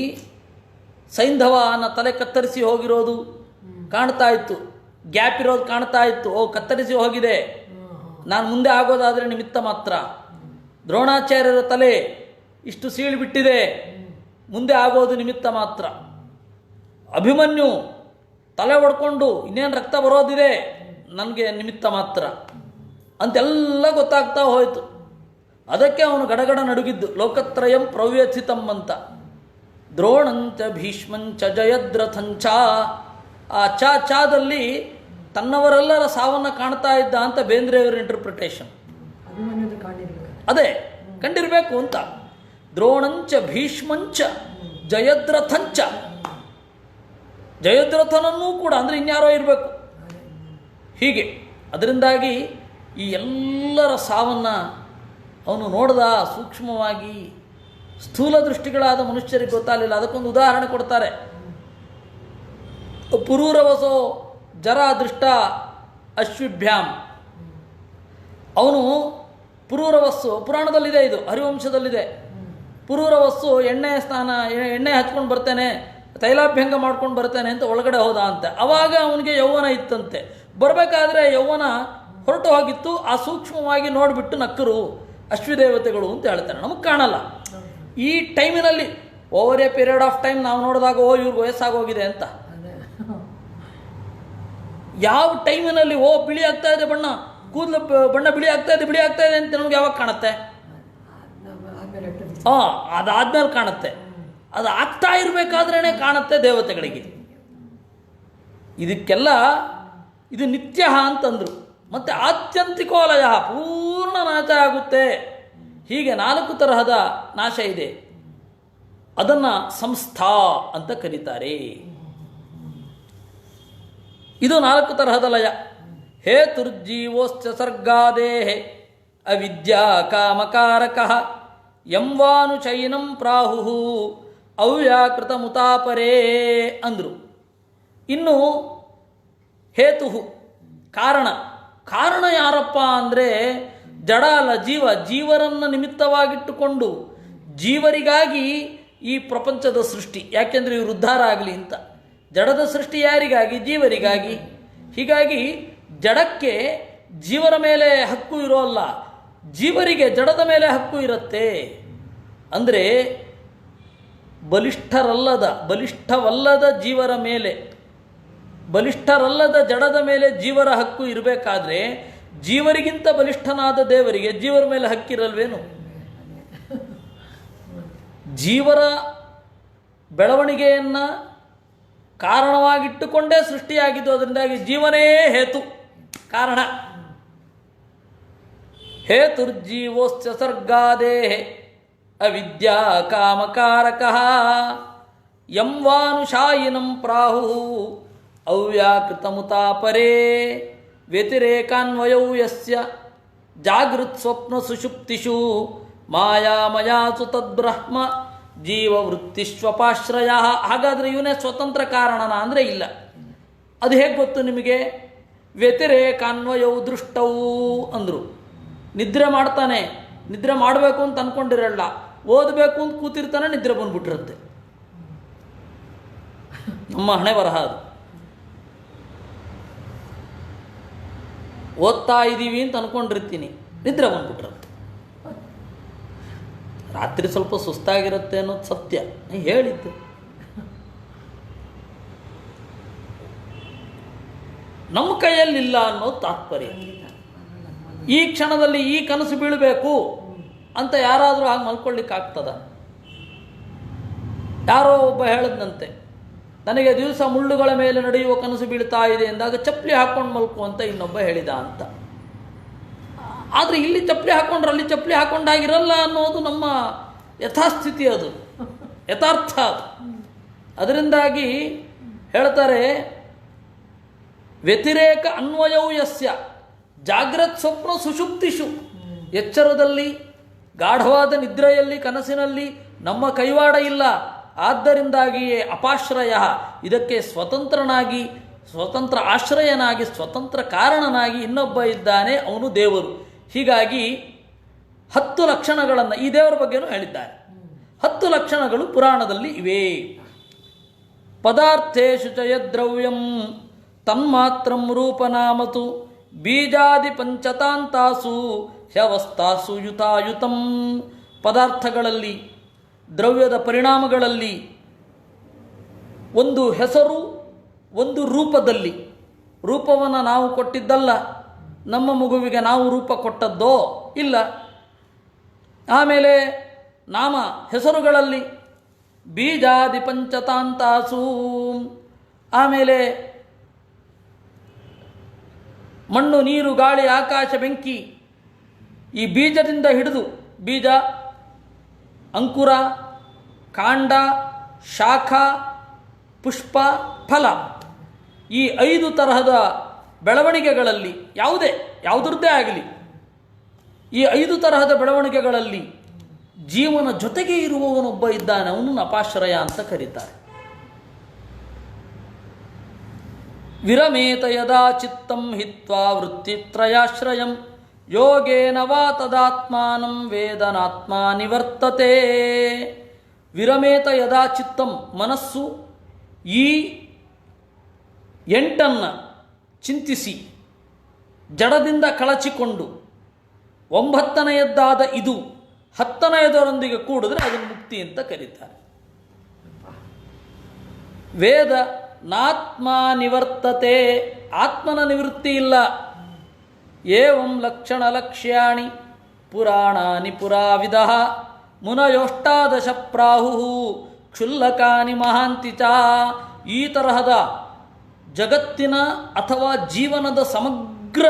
A: ಸೈಂಧವನ ತಲೆ ಕತ್ತರಿಸಿ ಹೋಗಿರೋದು ಕಾಣ್ತಾ ಇತ್ತು, ಗ್ಯಾಪ್ ಇರೋದು ಕಾಣ್ತಾ ಇತ್ತು. ಕತ್ತರಿಸಿ ಹೋಗಿದೆ, ನಾನು ಮುಂದೆ ಆಗೋದಾದರೆ ನಿಮಿತ್ತ ಮಾತ್ರ. ದ್ರೋಣಾಚಾರ್ಯರ ತಲೆ ಇಷ್ಟು ಸೀಳಿಬಿಟ್ಟಿದೆ, ಮುಂದೆ ಆಗೋದು ನಿಮಿತ್ತ ಮಾತ್ರ. ಅಭಿಮನ್ಯು ತಲೆ ಹೊಡ್ಕೊಂಡು ಇನ್ನೇನು ರಕ್ತ ಬರೋದಿದೆ, ನನಗೆ ನಿಮಿತ್ತ ಮಾತ್ರ ಅಂತೆಲ್ಲ ಗೊತ್ತಾಗ್ತಾ ಹೋಯಿತು. ಅದಕ್ಕೆ ಅವನು ಗಡಗಡ ನಡುಗಿದ್ದು. ಲೋಕತ್ರಯಂ ಪ್ರವ್ಯಥಿತಂ ಅಂತ. ದ್ರೋಣಂಚ ಭೀಷ್ಮಂಚ ಜಯದ್ರಥಂಚ, ಆ ಚಾದಲ್ಲಿ ತನ್ನವರೆಲ್ಲರ ಸಾವನ್ನು ಕಾಣ್ತಾ ಇದ್ದ ಅಂತ ಬೇಂದ್ರೆಯವರ ಇಂಟರ್ಪ್ರಿಟೇಷನ್. ಅದೇ ಕಂಡಿರಬೇಕು ಅಂತ. ದ್ರೋಣಂಚ ಭೀಷ್ಮಂಚ ಜಯದ್ರಥಂಚ, ಜಯದ್ರಥನನ್ನೂ ಕೂಡ, ಅಂದರೆ ಇನ್ಯಾರೋ ಇರಬೇಕು ಹೀಗೆ. ಅದರಿಂದಾಗಿ ಈ ಎಲ್ಲರ ಸಾವನ್ನು ಅವನು ನೋಡ್ದ ಸೂಕ್ಷ್ಮವಾಗಿ. ಸ್ಥೂಲ ದೃಷ್ಟಿಗಳಾದ ಮನುಷ್ಯರಿಗೆ ಗೊತ್ತಾಗಲಿಲ್ಲ. ಅದಕ್ಕೊಂದು ಉದಾಹರಣೆ ಕೊಡ್ತಾರೆ. ಪುರೂರವಸೋ ಜರ ದೃಷ್ಟ ಅಶ್ವಿಭ್ಯಾಂ. ಅವನು ಪುರೂರವಸ್ಸು, ಪುರಾಣದಲ್ಲಿದೆ, ಇದು ಹರಿವಂಶದಲ್ಲಿದೆ. ಪುರೂರವಸ್ಸು ಎಣ್ಣೆ ಹಚ್ಕೊಂಡು ಬರ್ತೇನೆ, ತೈಲಾಭ್ಯಂಗ ಮಾಡ್ಕೊಂಡು ಬರ್ತೇನೆ ಅಂತ ಒಳಗಡೆ ಹೋದ ಅಂತೆ. ಆವಾಗ ಅವನಿಗೆ ಯೌವನ ಇತ್ತಂತೆ. ಬರಬೇಕಾದ್ರೆ ಯೌವನ ಹೊರಟು ಹೋಗಿತ್ತು. ಆ ಸೂಕ್ಷ್ಮವಾಗಿ ನೋಡಿಬಿಟ್ಟು ನಕ್ಕರು ಅಶ್ವಿದೇವತೆಗಳು ಅಂತ ಹೇಳ್ತಾರೆ. ನಮಗೆ ಕಾಣಲ್ಲ. ಈ ಟೈಮಿನಲ್ಲಿ over A period of time ನಾವು ನೋಡಿದಾಗ ಇವ್ರಿಗೆ ವಯಸ್ಸಾಗೋಗಿದೆ ಅಂತ. ಯಾವ ಟೈಮಿನಲ್ಲಿ ಬಿಳಿ ಆಗ್ತಾ ಇದೆ ಬಣ್ಣ, ಕೂದಲು ಬಣ್ಣ ಬಿಳಿ ಆಗ್ತಾ ಇದೆ ಅಂತ ನಮ್ಗೆ ಯಾವಾಗ ಕಾಣುತ್ತೆ? ಅದಾದ್ಮೇಲೆ ಕಾಣುತ್ತೆ. ಅದು ಆಗ್ತಾ ಇರಬೇಕಾದ್ರೇ ಕಾಣುತ್ತೆ ದೇವತೆಗಳಿಗೆ. ಇದಕ್ಕೆಲ್ಲ ಇದು ನಿತ್ಯ ಅಂತಂದರು. ಮತ್ತು ಆತ್ಯಂತಿಕೋಲಯ, ಪೂರ್ಣ ನಾಶ ಆಗುತ್ತೆ. ಹೀಗೆ 4 ತರಹದ ನಾಶ ಇದೆ. ಅದನ್ನು ಸಂಸ್ಥಾ ಅಂತ ಕರೀತಾರೆ. ಇದು 4 ತರಹದ ಲಯ. ಹೇತುರ್ಜೀವೋಶ್ಚ ಸರ್ಗಾದೇಹೆ ಅವಿದ್ಯಾ ಕಾಮಕಾರಕಃ ಯಂವಾನುಚೈನಂ ಪ್ರಾಹು ಅವ್ಯಾಕೃತ ಮುತಾಪರೇ ಅಂದರು. ಇನ್ನು ಹೇತು, ಕಾರಣ ಯಾರಪ್ಪ ಅಂದರೆ ಜಡ ಅಲ್ಲ, ಜೀವರನ್ನು ನಿಮಿತ್ತವಾಗಿಟ್ಟುಕೊಂಡು ಜೀವರಿಗಾಗಿ ಈ ಪ್ರಪಂಚದ ಸೃಷ್ಟಿ. ಯಾಕೆಂದರೆ ಇವರು ಉದ್ಧಾರ ಆಗಲಿ ಅಂತ. ಜಡದ ಸೃಷ್ಟಿ ಯಾರಿಗಾಗಿ? ಜೀವರಿಗಾಗಿ. ಹೀಗಾಗಿ ಜಡಕ್ಕೆ ಜೀವರ ಮೇಲೆ ಹಕ್ಕು ಇರೋಲ್ಲ, ಜೀವರಿಗೆ ಜಡದ ಮೇಲೆ ಹಕ್ಕು ಇರುತ್ತೆ. ಅಂದರೆ ಬಲಿಷ್ಠವಲ್ಲದ ಜೀವರ ಮೇಲೆ, ಬಲಿಷ್ಠರಲ್ಲದ ಜಡದ ಮೇಲೆ ಜೀವರ ಹಕ್ಕು ಇರಬೇಕಾದ್ರೆ ಜೀವರಿಗಿಂತ ಬಲಿಷ್ಠನಾದ ದೇವರಿಗೆ ಜೀವರ ಮೇಲೆ ಹಕ್ಕಿರಲ್ವೇನು? ಜೀವರ ಬೆಳವಣಿಗೆಯನ್ನು ಕಾರಣವಾಗಿಟ್ಟುಕೊಂಡೇ ಸೃಷ್ಟಿಯಾಗಿದ್ದು. ಅದರಿಂದಾಗಿ ಜೀವನೇ ಹೇತು, ಕಾರಣ. ಹೇತುರ್ಜೀವೋಸ್ಯ ಸರ್ಗಾದೇಹ ಅವಿದ್ಯಾ ಕಾಮಕಾರಕಃ ಯಂ ವಾನುಶಾಯಿನಂ ಪ್ರಾಹು ಅವ್ಯಾಕೃತಮುತಾಪರೇ ವ್ಯತಿರೇಕಾನ್ವಯೌ ಯಸ್ಯ ಜಾಗೃತ್ ಸ್ವಪ್ನ ಸುಷುಪ್ತಿಷು ಮಾಯಾಮಯಾಸು ತದ್ಬ್ರಹ್ಮ ಜೀವವೃತ್ತಿಷ್ವಪಾಶ್ರಯ. ಹಾಗಾದರೆ ಇವನೇ ಸ್ವತಂತ್ರ ಕಾರಣನ ಅಂದರೆ ಇಲ್ಲ. ಅದು ಹೇಗೆ ಗೊತ್ತು ನಿಮಗೆ? ವ್ಯತಿರೇಕಾನ್ವಯೌ ದೃಷ್ಟವು ಅಂದರು. ನಿದ್ರೆ ಮಾಡ್ತಾನೆ, ನಿದ್ರೆ ಮಾಡಬೇಕು ಅಂತ ಅಂದ್ಕೊಂಡಿರಲ್ಲ, ಓದಬೇಕು ಅಂತ ಕೂತಿರ್ತಾನೆ, ನಿದ್ರೆ ಬಂದ್ಬಿಟ್ಟಿರುತ್ತೆ. ನಮ್ಮ ಹಣೆ ಬರಹ ಅದು. ಓದ್ತಾ ಇದ್ದೀವಿ ಅಂತ ಅಂದ್ಕೊಂಡಿರ್ತೀನಿ, ನಿದ್ರೆ ಬಂದ್ಬಿಟ್ಟಿರುತ್ತೆ. ರಾತ್ರಿ ಸ್ವಲ್ಪ ಸುಸ್ತಾಗಿರುತ್ತೆ ಅನ್ನೋದು ಸತ್ಯ, ಹೇಳಿದ್ದು. ನಮ್ಮ ಕೈಯಲ್ಲಿಲ್ಲ ಅನ್ನೋದು ತಾತ್ಪರ್ಯ. ಈ ಕ್ಷಣದಲ್ಲಿ ಈ ಕನಸು ಬೀಳಬೇಕು ಅಂತ ಯಾರಾದರೂ ಹಾಗೆ ಮಲ್ಕೊಳ್ಳಿಕ್ಕಾಗ್ತದ? ಯಾರೋ ಒಬ್ಬ ಹೇಳಿದ್ನಂತೆ, ನನಗೆ ದಿವಸ ಮುಳ್ಳುಗಳ ಮೇಲೆ ನಡೆಯುವ ಕನಸು ಬೀಳ್ತಾ ಇದೆ ಎಂದಾಗ ಚಪ್ಪಲಿ ಹಾಕ್ಕೊಂಡು ಮಲ್ಕು ಅಂತ ಇನ್ನೊಬ್ಬ ಹೇಳಿದ ಅಂತ. ಆದರೆ ಇಲ್ಲಿ ಚಪ್ಪಲಿ ಹಾಕ್ಕೊಂಡ್ರೆ ಅಲ್ಲಿ ಚಪ್ಪಲಿ ಹಾಕ್ಕೊಂಡಾಗಿರಲ್ಲ ಅನ್ನೋದು ನಮ್ಮ ಯಥಾಸ್ಥಿತಿ, ಅದು ಯಥಾರ್ಥ. ಅದರಿಂದಾಗಿ ಹೇಳ್ತಾರೆ, ವ್ಯತಿರೇಕ ಅನ್ವಯವು ಯಸ್ಯ ಜಾಗ್ರತ್ ಸ್ವಪ್ನ ಸುಷುಪ್ತಿಷು. ಎಚ್ಚರದಲ್ಲಿ, ಗಾಢವಾದ ನಿದ್ರೆಯಲ್ಲಿ, ಕನಸಿನಲ್ಲಿ ನಮ್ಮ ಕೈವಾಡ ಇಲ್ಲ. ಆದ್ದರಿಂದಾಗಿಯೇ ಅಪಾಶ್ರಯ, ಇದಕ್ಕೆ ಸ್ವತಂತ್ರನಾಗಿ, ಸ್ವತಂತ್ರ ಆಶ್ರಯನಾಗಿ, ಸ್ವತಂತ್ರ ಕಾರಣನಾಗಿ ಇನ್ನೊಬ್ಬ ಇದ್ದಾನೆ, ಅವನು ದೇವರು. ಹೀಗಾಗಿ 10 ಲಕ್ಷಣಗಳನ್ನು ಈ ದೇವರ ಬಗ್ಗೆನೂ ಹೇಳಿದ್ದಾರೆ. 10 ಲಕ್ಷಣಗಳು ಪುರಾಣದಲ್ಲಿ ಇವೆ. ಪದಾರ್ಥೇಶು ಚ ಯದ್ದ್ರವ್ಯಂ ತನ್ಮಾತ್ರಂ ರೂಪನಾಮತು ಬೀಜಾದಿ ಪಂಚತಾಂತಾಸು ಹ್ಯವಸ್ತಾಸು ಯುತಾಯುತಂ. ಪದಾರ್ಥಗಳಲ್ಲಿ, ದ್ರವ್ಯದ ಪರಿಣಾಮಗಳಲ್ಲಿ ಒಂದು ಹೆಸರು, ಒಂದು ರೂಪದಲ್ಲಿ. ರೂಪವನ್ನು ನಾವು ಕೊಟ್ಟಿದ್ದಲ್ಲ, ನಮ್ಮ ಮಗುವಿಗೆ ನಾವು ರೂಪ ಕೊಟ್ಟದ್ದೋ ಇಲ್ಲ. ಆಮೇಲೆ ನಾಮ, ಹೆಸರುಗಳಲ್ಲಿ ಬೀಜಾದಿ ಪಂಚತಾಂತಾಸು. ಆಮೇಲೆ ಮಣ್ಣು, ನೀರು, ಗಾಳಿ, ಆಕಾಶ, ಬೆಂಕಿ, ಈ ಬೀಜದಿಂದ ಹಿಡಿದು, ಬೀಜ, ಅಂಕುರ, ಕಾಂಡ, ಶಾಖ, ಪುಷ್ಪ, ಫಲ, ಈ 5 ತರಹದ ಬೆಳವಣಿಗೆಗಳಲ್ಲಿ ಯಾವುದರದ್ದೇ ಆಗಲಿ, ಈ 5 ತರಹದ ಬೆಳವಣಿಗೆಗಳಲ್ಲಿ ಜೀವನ ಜೊತೆಗೆ ಇರುವವನೊಬ್ಬ ಇದ್ದಾನೆ, ಅವನನ್ನು ಅಪಾಶ್ರಯ ಅಂತ ಕರೀತಾರೆ. ವಿರಮೇತ ಯದಾ ಚಿತ್ತಂ ಹಿತ್ವಾ ವೃತ್ತಿತ್ರಯಾಶ್ರಯಂ ಯೋಗೇನ ವಾ ತದಾತ್ಮಾನಂ ವೇದನಾತ್ಮ ನಿವರ್ತತೆ. ವಿರಮೇತ ಯದಾ ಚಿತ್ತಂ, ಮನಸ್ಸು ಈ 8 ಚಿಂತಿಸಿ ಜಡದಿಂದ ಕಳಚಿಕೊಂಡು 9ನೆಯದ್ದಾದ ಇದು 10ನೆಯದರೊಂದಿಗೆ ಕೂಡಿದ್ರೆ ಅದನ್ನು ಮುಕ್ತಿ ಅಂತ ಕರೀತಾರೆ. ವೇದ ನಾತ್ಮ ನಿವರ್ತತೆ, ಆತ್ಮನ ನಿವೃತ್ತಿ ಇಲ್ಲ. ಏವಂ ಲಕ್ಷಣ ಲಕ್ಷ್ಯಾಣಿ ಪುರಾಣಾನಿ ಪುರಾವಿದಃ ಮುನಯೋಷ್ಟಾದಶ ಪ್ರಾಹು ಕ್ಷುಲ್ಲಕಾನಿ ಮಹಾಂತಿ ಚ. ಈ ತರಹದ ಜಗತ್ತಿನ ಅಥವಾ ಜೀವನದ ಸಮಗ್ರ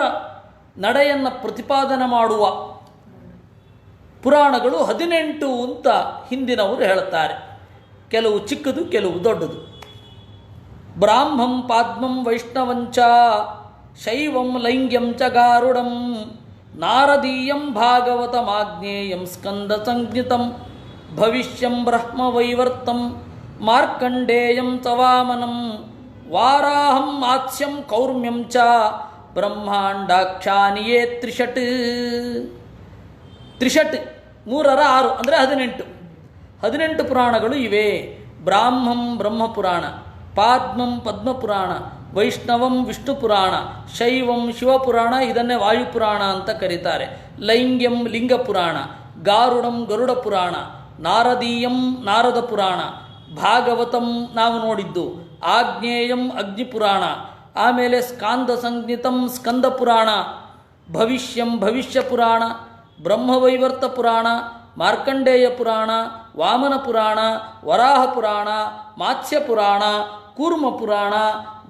A: ನಡೆಯನ್ನು ಪ್ರತಿಪಾದನೆ ಮಾಡುವ ಪುರಾಣಗಳು 18 ಅಂತ ಹಿಂದಿನವರು ಹೇಳುತ್ತಾರೆ. ಕೆಲವು ಚಿಕ್ಕದು, ಕೆಲವು ದೊಡ್ಡದು. ಬ್ರಾಹ್ಮಂ ಪಾದ್ಮಂ ವೈಷ್ಣವಂಚ ಶೈವಂ ಲೈಂಗ್ಯಂ ಚ ಗಾರುಡಂ ನಾರದೀಯಂ ಭಾಗವತಮಾಜ್ಞೇಯಂ ಸ್ಕಂದ ಸಂಜ್ಞಿತಂ ಭವಿಷ್ಯಂ ಬ್ರಹ್ಮ ವೈವರ್ತಂ ಮಾರ್ಕಂಡೇಯಂ ಚ ವಾಮನಂ ವಾರಾಹಂ ಮಾತ್ಸ್ಯಂ ಕೌರ್ಮ್ಯಂ ಚ ಬ್ರಹ್ಮಾಂಡಾಕ್ಷಾನಿಯೇ ತ್ರಿಷಟ್. 3 ಅಂದರೆ 18 ಪುರಾಣಗಳು ಇವೆ. ಬ್ರಾಹ್ಮಂ ಬ್ರಹ್ಮಪುರಾಣ, ಪಾದ್ಮಂ ಪದ್ಮಪುರಾಣ, ವೈಷ್ಣವಂ ವಿಷ್ಣು ಪುರಾಣ, ಶೈವಂ ಶಿವಪುರಾಣ, ಇದನ್ನೇ ವಾಯುಪುರಾಣ ಅಂತ ಕರೀತಾರೆ. ಲೈಂಗ್ಯಂ ಲಿಂಗ ಪುರಾಣ, ಗಾರುಡಂ ಗರುಡ ಪುರಾಣ, ನಾರದೀಯಂ ನಾರದ ಪುರಾಣ, ಭಾಗವತಂ ನಾವು ನೋಡಿದ್ದು, ಆಗ್ನೇಯಂ ಅಗ್ನಿಪುರಾಣ, ಆಮೇಲೆ ಸ್ಕಾಂದ ಸಂಜ್ಞಿತಂ ಸ್ಕಂದ ಪುರಾಣ, ಭವಿಷ್ಯಂ ಭವಿಷ್ಯ ಪುರಾಣ, ಬ್ರಹ್ಮವೈವರ್ತ ಪುರಾಣ, ಮಾರ್ಕಂಡೇಯ ಪುರಾಣ, ವಾಮನ ಪುರಾಣ, ವರಾಹ ಪುರಾಣ, ಮಾತ್ಸ್ಯ ಪುರಾಣ, ಕೂರ್ಮ ಪುರಾಣ,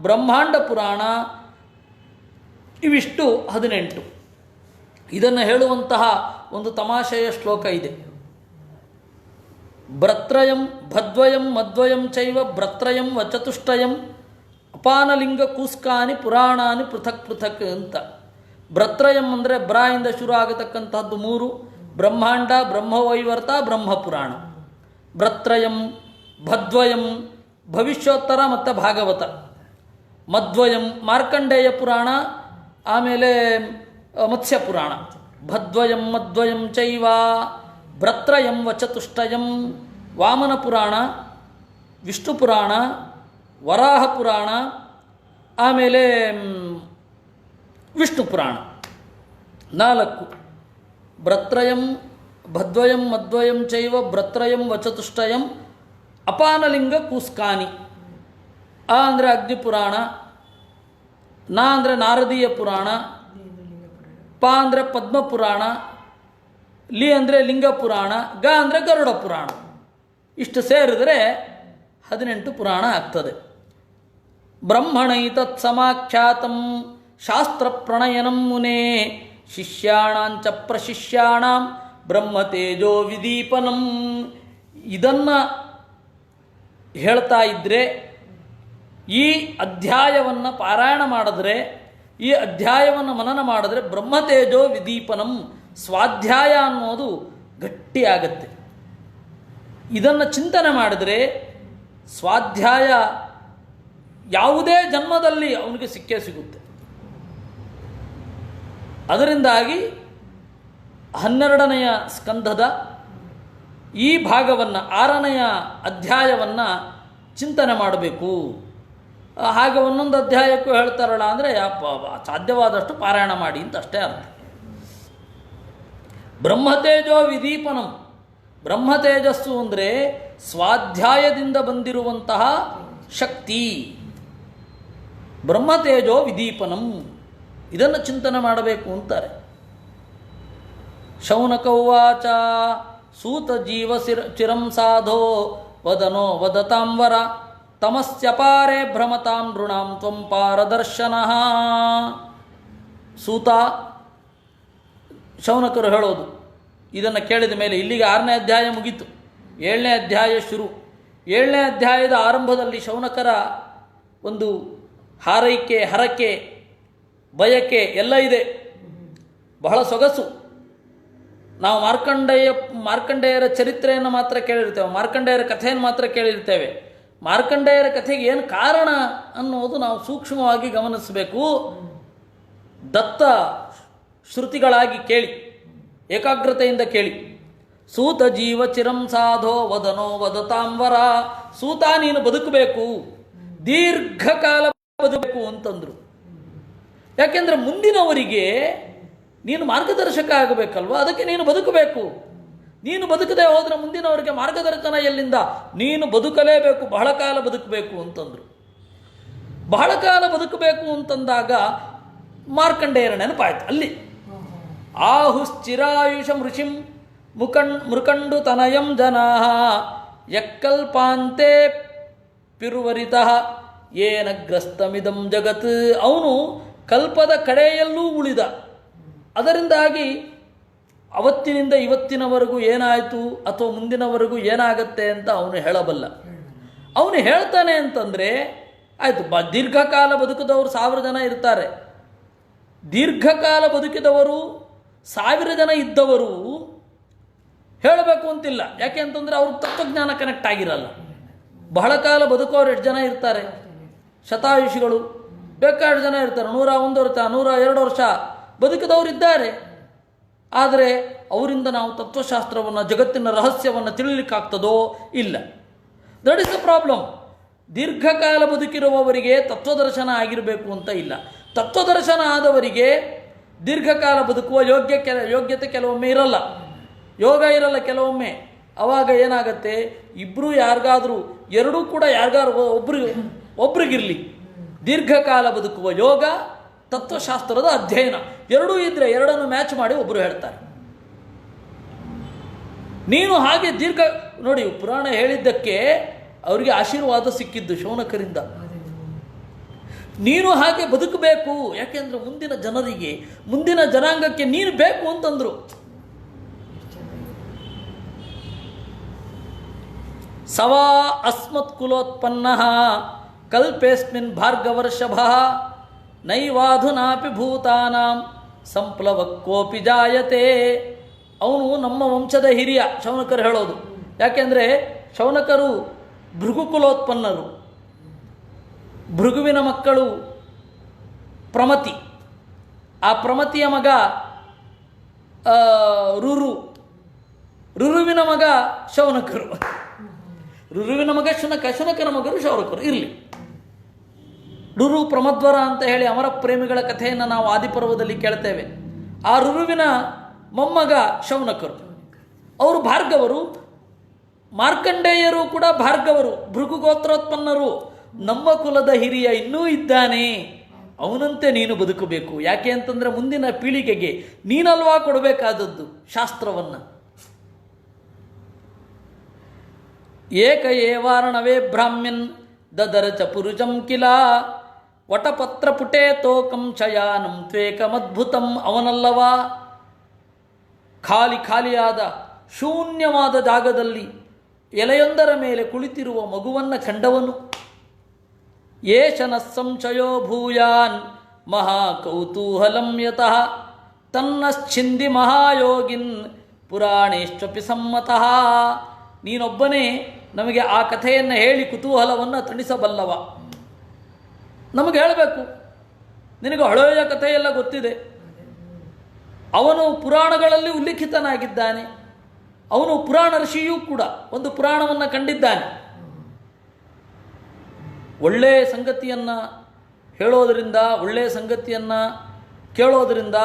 A: ಬ್ರಹ್ಮಾಂಡ ಪುರಾಣ, ಇವಿಷ್ಟು 18. ಇದನ್ನು ಹೇಳುವಂತಹ ಒಂದು ತಮಾಷೆಯ ಶ್ಲೋಕ ಇದೆ. ಭ್ರತ್ರಯಂ ಭದ್ವಯಂ ಮದ್ವಯಂ ಚೈವ ಭ್ರತ್ರಯಂ ವಚತುಷ್ಟಯಂ ಅಪಾನಲಿಂಗ ಕೂಸ್ಕಾನಿ ಪುರಾಣಾನಿ ಪೃಥಕ್ ಪೃಥಕ್ ಅಂತ. ಭ್ರತ್ರಯಂ ಅಂದರೆ ಬ್ರಾಯಿಂದ ಶುರು ಆಗತಕ್ಕಂಥದ್ದು 3: ಬ್ರಹ್ಮಾಂಡ, ಬ್ರಹ್ಮವೈವರ್ತ, ಬ್ರಹ್ಮಪುರಾಣ. ಭ್ರತ್ರಯಂ, ಭದ್ವಯಂ ಭವಿಷ್ಯೋತ್ತರ ಮತ್ತು ಭಾಗವತ, ಮದ್ವಯಂ ಮಾರ್ಕಂಡೇಯ ಪುರಾಣ, ಆಮೇಲೆ ಮತ್ಸ್ಯ ಪುರಾಣ. ಭದ್ವಯಂ ಮದ್ವಯಂ ಚೈವ ಭ್ರತ್ರಯಂ ವಚತುಷ್ಟಯಂ ವಾಮನ ಪುರಾಣ, ವಿಷ್ಣು ಪುರಾಣ, ವರಾಹ ಪುರಾಣ, ಆಮೇಲೆ ವಿಷ್ಣು ಪುರಾಣ. 4: ಭ್ರತ್ರಯಂ ಭದ್ವಯಂ ಮದ್ವಯಂ ಚೈವ ಭ್ರತ್ರಯಂ ವಚತುಷ್ಟಯಂ ಅಪಾನಲಿಂಗ ಕೂಸ್ಕಾನಿ. ಆ ಅಂದರೆ ಅಗ್ನಿಪುರಾಣ, ನಾ ಅಂದರೆ ನಾರದೀಯ ಪುರಾಣ, ಪ ಅಂದರೆ ಪದ್ಮಪುರಾಣ, ಲಿ ಅಂದರೆ ಲಿಂಗ ಪುರಾಣ, ಗ ಅಂದರೆ ಗರುಡ ಪುರಾಣ. ಇಷ್ಟು ಸೇರಿದರೆ 18 ಪುರಾಣ ಆಗ್ತದೆ. ಬ್ರಹ್ಮಣೈತತ್ ಸಮಾಖ್ಯಾತಂ ಶಾಸ್ತ್ರ ಪ್ರಣಯನಂ ಮುನೇ ಶಿಷ್ಯಾಣಾಂಚ ಪ್ರಶಿಷ್ಯಾಣಾಂ ಬ್ರಹ್ಮತೇಜೋ ವಿದೀಪನಂ. ಇದನ್ನು ಹೇಳ್ತಾ ಇದ್ದರೆ, ಈ ಅಧ್ಯಾಯವನ್ನು ಪಾರಾಯಣ ಮಾಡಿದ್ರೆ, ಈ ಅಧ್ಯಾಯವನ್ನು ಮನನ ಮಾಡಿದ್ರೆ ಬ್ರಹ್ಮತೇಜೋ ವಿದೀಪನಂ, ಸ್ವಾಧ್ಯಾಯ ಅನ್ನೋದು ಗಟ್ಟಿಯಾಗತ್ತೆ. ಇದನ್ನು ಚಿಂತನೆ ಮಾಡಿದರೆ ಸ್ವಾಧ್ಯಾಯ ಯಾವುದೇ ಜನ್ಮದಲ್ಲಿ ಅವನಿಗೆ ಸಿಕ್ಕೇ ಸಿಗುತ್ತೆ. ಅದರಿಂದಾಗಿ 12ನೆಯ ಸ್ಕಂಧದ ಈ ಭಾಗವನ್ನು, 6ನೆಯ ಅಧ್ಯಾಯವನ್ನು ಚಿಂತನೆ ಮಾಡಬೇಕು. ಹಾಗೆ ಒಂದೊಂದು ಅಧ್ಯಾಯಕ್ಕೂ ಹೇಳ್ತಾರಲ್ಲ ಅಂದರೆ ಸಾಧ್ಯವಾದಷ್ಟು ಪಾರಾಯಣ ಮಾಡಿ ಅಂತ ಅಷ್ಟೇ ಅರ್ಥ. ಬ್ರಹ್ಮತೇಜೋ ವಿದೀಪನಂ, ಬ್ರಹ್ಮತೇಜಸ್ಸು ಅಂದರೆ ಸ್ವಾಧ್ಯಾಯದಿಂದ ಬಂದಿರುವಂತಹ ಶಕ್ತಿ. ಬ್ರಹ್ಮತೇಜೋ ವಿದೀಪನಂ, ಇದನ್ನು ಚಿಂತನೆ ಮಾಡಬೇಕು ಅಂತಾರೆ. ಶೌನಕ ಉವಾಚ ಸೂತ ಜೀವ ಚಿರಂ ಸಾಧೋ ವದನೋ ವದತಾಂವರ ತಮಸ್ಯಪಾರೇ ಭ್ರಮತಾಂ ನೃಣಾಂ ತ್ವಂ ಪಾರದರ್ಶನಃ. ಸೂತ ಶೌನಕರು ಹೇಳೋದು ಇದನ್ನು ಕೇಳಿದ ಮೇಲೆ, ಇಲ್ಲಿಗೆ 6ನೇ ಅಧ್ಯಾಯ ಮುಗೀತು, 7ನೇ ಅಧ್ಯಾಯ ಶುರು. 7ನೇ ಅಧ್ಯಾಯದ ಆರಂಭದಲ್ಲಿ ಶೌನಕರ ಒಂದು ಹಾರೈಕೆ, ಹರಕೆ, ಬಯಕೆ ಎಲ್ಲ ಇದೆ, ಬಹಳ ಸೊಗಸು. ನಾವು ಮಾರ್ಕಂಡೇಯರ ಚರಿತ್ರೆಯನ್ನು ಮಾತ್ರ ಕೇಳಿರ್ತೇವೆ, ಮಾರ್ಕಂಡೇಯರ ಕಥೆಯನ್ನು ಮಾತ್ರ ಕೇಳಿರ್ತೇವೆ. ಮಾರ್ಕಂಡೇಯರ ಕಥೆಗೆ ಏನು ಕಾರಣ ಅನ್ನೋದು ನಾವು ಸೂಕ್ಷ್ಮವಾಗಿ ಗಮನಿಸಬೇಕು. ದತ್ತ ಶ್ರುತಿಗಳಾಗಿ ಕೇಳಿ, ಏಕಾಗ್ರತೆಯಿಂದ ಕೇಳಿ. ಸೂತ ಜೀವ ಚಿರಂ ಸಾಧೋ ವದನೋ ವದತಾಂವರ. ಸೂತ ನೀನು ಬದುಕಬೇಕು, ದೀರ್ಘಕಾಲ ಬದುಕಬೇಕು ಅಂತಂದರು. ಯಾಕೆಂದರೆ ಮುಂದಿನವರಿಗೆ ನೀನು ಮಾರ್ಗದರ್ಶಕ ಆಗಬೇಕಲ್ವ, ಅದಕ್ಕೆ ನೀನು ಬದುಕಬೇಕು. ನೀನು ಬದುಕದೆ ಹೋದರೆ ಮುಂದಿನವರಿಗೆ ಮಾರ್ಗದರ್ಶನ ಎಲ್ಲಿಂದ? ನೀನು ಬದುಕಲೇಬೇಕು, ಬಹಳ ಕಾಲ ಬದುಕಬೇಕು ಅಂತಂದರು. ಬಹಳ ಕಾಲ ಬದುಕಬೇಕು ಅಂತಂದಾಗ ಮಾರ್ಕಂಡೇಯರ ನೆನಪಾಯ್ತು ಅಲ್ಲಿ. ಆಹುಶ್ಚಿರಾಯುಷ ಋಷಿಂ ಮೃಕಂಡು ತನಯಂ ಜನಾ ಯಕ್ಕಲ್ಪಾಂತೆ ಪಿರುವರಿತಃ ಏನ ಗ್ರಸ್ತಮಿದಂ ಜಗತ್. ಅವನು ಕಲ್ಪದ ಕಡೆಯಲ್ಲೂ ಉಳಿದ. ಅದರಿಂದಾಗಿ ಅವತ್ತಿನಿಂದ ಇವತ್ತಿನವರೆಗೂ ಏನಾಯಿತು ಅಥವಾ ಮುಂದಿನವರೆಗೂ ಏನಾಗತ್ತೆ ಅಂತ ಅವನು ಹೇಳಬಲ್ಲ. ಅವನು ಹೇಳ್ತಾನೆ ಅಂತಂದರೆ ಆಯಿತು. ದೀರ್ಘಕಾಲ ಬದುಕಿದವರು 1000 ಜನ ಇರ್ತಾರೆ. ದೀರ್ಘಕಾಲ ಬದುಕಿದವರು 1000 ಜನ ಇದ್ದವರು ಹೇಳಬೇಕು ಅಂತಿಲ್ಲ. ಯಾಕೆ ಅಂತಂದರೆ ಅವ್ರ ತತ್ವಜ್ಞಾನ ಕನೆಕ್ಟ್ ಆಗಿರಲ್ಲ. ಬಹಳ ಕಾಲ ಬದುಕೋರು ಎಷ್ಟು ಜನ ಇರ್ತಾರೆ? ಶತಾಯುಷಿಗಳು ಬೇಕಾಷ್ಟು ಜನ ಇರ್ತಾರೆ. 101 ವರ್ಷ 102 ವರ್ಷ ಬದುಕಿದವರು ಇದ್ದಾರೆ. ಆದರೆ ಅವರಿಂದ ನಾವು ತತ್ವಶಾಸ್ತ್ರವನ್ನು, ಜಗತ್ತಿನ ರಹಸ್ಯವನ್ನು ತಿಳಿಲಿಕ್ಕಾಗ್ತದೋ? ಇಲ್ಲ. That is the problem. ದೀರ್ಘಕಾಲ ಬದುಕಿರುವವರಿಗೆ ತತ್ವದರ್ಶನ ಆಗಿರಬೇಕು ಅಂತ ಇಲ್ಲ. ತತ್ವದರ್ಶನ ಆದವರಿಗೆ ದೀರ್ಘಕಾಲ ಬದುಕುವ ಯೋಗ್ಯತೆ ಕೆಲವೊಮ್ಮೆ ಇರಲ್ಲ, ಯೋಗ ಇರಲ್ಲ ಕೆಲವೊಮ್ಮೆ. ಆವಾಗ ಏನಾಗತ್ತೆ, ಇಬ್ಬರು ಯಾರಿಗಾದರೂ, ಎರಡೂ ಕೂಡ ಯಾರಿಗಾರು ಒಬ್ರಿಗಿರಲಿ, ದೀರ್ಘಕಾಲ ಬದುಕುವ ಯೋಗ, ತತ್ವಶಾಸ್ತ್ರದ ಅಧ್ಯಯನ ಎರಡೂ ಇದ್ದರೆ ಎರಡನ್ನು ಮ್ಯಾಚ್ ಮಾಡಿ ಒಬ್ಬರು ಹೇಳ್ತಾರೆ. ನೀನು ಹಾಗೆ ನೋಡಿ, ಪುರಾಣ ಹೇಳಿದ್ದಕ್ಕೆ ಅವರಿಗೆ ಆಶೀರ್ವಾದ ಸಿಕ್ಕಿದ್ದು ಶೌನಕರಿಂದ. ನೀನು ಹಾಗೆ ಬದುಕಬೇಕು, ಯಾಕೆಂದ್ರೆ ಮುಂದಿನ ಜನರಿಗೆ, ಮುಂದಿನ ಜನಾಂಗಕ್ಕೆ ನೀನು ಬೇಕು ಅಂತಂದ್ರು. ಸವಾ ಅಸ್ಮತ್ ಕುಲೋತ್ಪನ್ನ ಕಲ್ಪೇಸ್ಮಿನ್ ಭಾರ್ಗವರ್ಷಭ ನೈವಾಧುನಾಪಿ ಭೂತಾನಾಂ ಸಂಪ್ಲವಕ್ಕೋಪಿ ಜಾಯತೆ. ಅವನು ನಮ್ಮ ವಂಶದ ಹಿರಿಯ, ಶೌನಕರು ಹೇಳೋದು. ಯಾಕೆಂದರೆ ಶೌನಕರು ಭೃಗುಕುಲೋತ್ಪನ್ನರು. ಭೃಗುವಿನ ಮಕ್ಕಳು ಪ್ರಮತಿ, ಆ ಪ್ರಮತಿಯ ಮಗ ರುರುವಿನ ಮಗ ಶೌನಕರು, ರುರುವಿನ ಮಗ ಶುನಕನ ಮಗರು ಶೌನಕರು. ಇರಲಿ, ರುರು ಪ್ರಮದ್ವರ ಅಂತ ಹೇಳಿ ಅಮರ ಪ್ರೇಮಿಗಳ ಕಥೆಯನ್ನು ನಾವು ಆದಿಪರ್ವದಲ್ಲಿ ಕೇಳ್ತೇವೆ. ಆ ರುರುವಿನ ಮೊಮ್ಮಗ ಶೌನಕರು, ಅವರು ಭಾರ್ಗವರು. ಮಾರ್ಕಂಡೇಯರು ಕೂಡ ಭಾರ್ಗವರು, ಭೃಗು ಗೋತ್ರೋತ್ಪನ್ನರು. ನಮ್ಮ ಕುಲದ ಹಿರಿಯ ಇನ್ನೂ ಇದ್ದಾನೆ, ಅವನಂತೆ ನೀನು ಬದುಕಬೇಕು. ಯಾಕೆ ಅಂತಂದರೆ ಮುಂದಿನ ಪೀಳಿಗೆಗೆ ನೀನಲ್ವಾ ಕೊಡಬೇಕಾದದ್ದು ಶಾಸ್ತ್ರವನ್ನು. ಏಕ ಏವಾರ್ಣವೇ ಬ್ರಾಹ್ಮ್ಯನ್ ದದರಚ ಪುರುಷಂ ಕಿಲ ವಟಪತ್ರ ಪುಟೇ ತೋಕಂ ಶಯಾನಂ ತ್ವೇಕಮದ್ಭುತಂ. ಅವನಲ್ಲವಾ ಖಾಲಿಯಾದ ಶೂನ್ಯವಾದ ಜಾಗದಲ್ಲಿ ಎಲೆಯೊಂದರ ಮೇಲೆ ಕುಳಿತಿರುವ ಮಗುವನ್ನು ಕಂಡವನು. ಏಷನ ಸಂಶಯೋ ಭೂಯಾನ್ ಮಹಾಕೌತೂಹಲಂ ಯತಃ ತನ್ನಶ್ಚಿಂದಿ ಮಹಾಯೋಗಿನ್ ಪುರಾಣೇಶ್ವಪಿ ಸಮ್ಮತಃ. ನೀನೊಬ್ಬನೇ ನಮಗೆ ಆ ಕಥೆಯನ್ನು ಹೇಳಿ ಕುತೂಹಲವನ್ನು ತಣಿಸಬಲ್ಲವ. ನಮಗೆ ಹೇಳಬೇಕು, ನಿನಗೆ ಹಳೆಯ ಕಥೆಯೆಲ್ಲ ಗೊತ್ತಿದೆ. ಅವನು ಪುರಾಣಗಳಲ್ಲಿ ಉಲ್ಲೇಖಿತನಾಗಿದ್ದಾನೆ. ಅವನು ಪುರಾಣ ಋಷಿಯೂ ಕೂಡ, ಒಂದು ಪುರಾಣವನ್ನು ಕಂಡಿದ್ದಾನೆ. ಒಳ್ಳೆಯ ಸಂಗತಿಯನ್ನು ಹೇಳೋದರಿಂದ, ಒಳ್ಳೆಯ ಸಂಗತಿಯನ್ನು ಕೇಳೋದರಿಂದ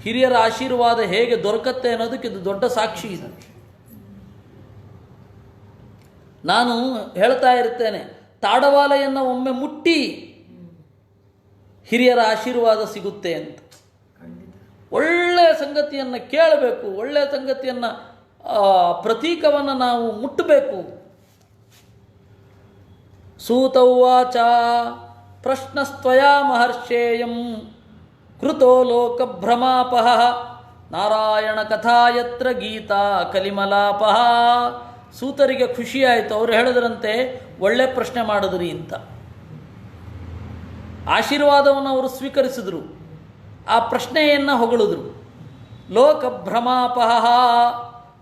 A: ಹಿರಿಯರ ಆಶೀರ್ವಾದ ಹೇಗೆ ದೊರಕತ್ತೆ ಅನ್ನೋದಕ್ಕೆ ಇದು ದೊಡ್ಡ ಸಾಕ್ಷಿ ಇದೆ. ನಾನು ಹೇಳ್ತಾ ಇರ್ತೇನೆ, ತಾಡವಾಲೆಯನ್ನು ಒಮ್ಮೆ ಮುಟ್ಟಿ ಹಿರಿಯರ ಆಶೀರ್ವಾದ ಸಿಗುತ್ತೆ ಅಂತ. ಒಳ್ಳೆಯ ಸಂಗತಿಯನ್ನು ಕೇಳಬೇಕು, ಒಳ್ಳೆಯ ಸಂಗತಿಯನ್ನು ಪ್ರತೀಕವನ್ನು ನಾವು ಮುಟ್ಟಬೇಕು. ಸೂತೌವಾಚ ಪ್ರಶ್ನಸ್ತ್ವಯಾ ಮಹರ್ಷೇಯಂ ಕೃತೋ ಲೋಕಭ್ರಮಾಪಃ ನಾರಾಯಣ ಕಥಾ ಯತ್ರ ಗೀತಾ ಕಲಿಮಲಾಪಃ. ಸೂತರಿಗೆ ಖುಷಿಯಾಯಿತು. ಅವರು ಹೇಳಿದ್ರಂತೆ, ಒಳ್ಳೆ ಪ್ರಶ್ನೆ ಮಾಡಿದ್ರಿ ಅಂತ. ಆಶೀರ್ವಾದವನ್ನು ಅವರು ಸ್ವೀಕರಿಸಿದರು, ಆ ಪ್ರಶ್ನೆಯನ್ನು ಹೊಗಳಿದ್ರು. ಲೋಕಭ್ರಮಾಪಃ,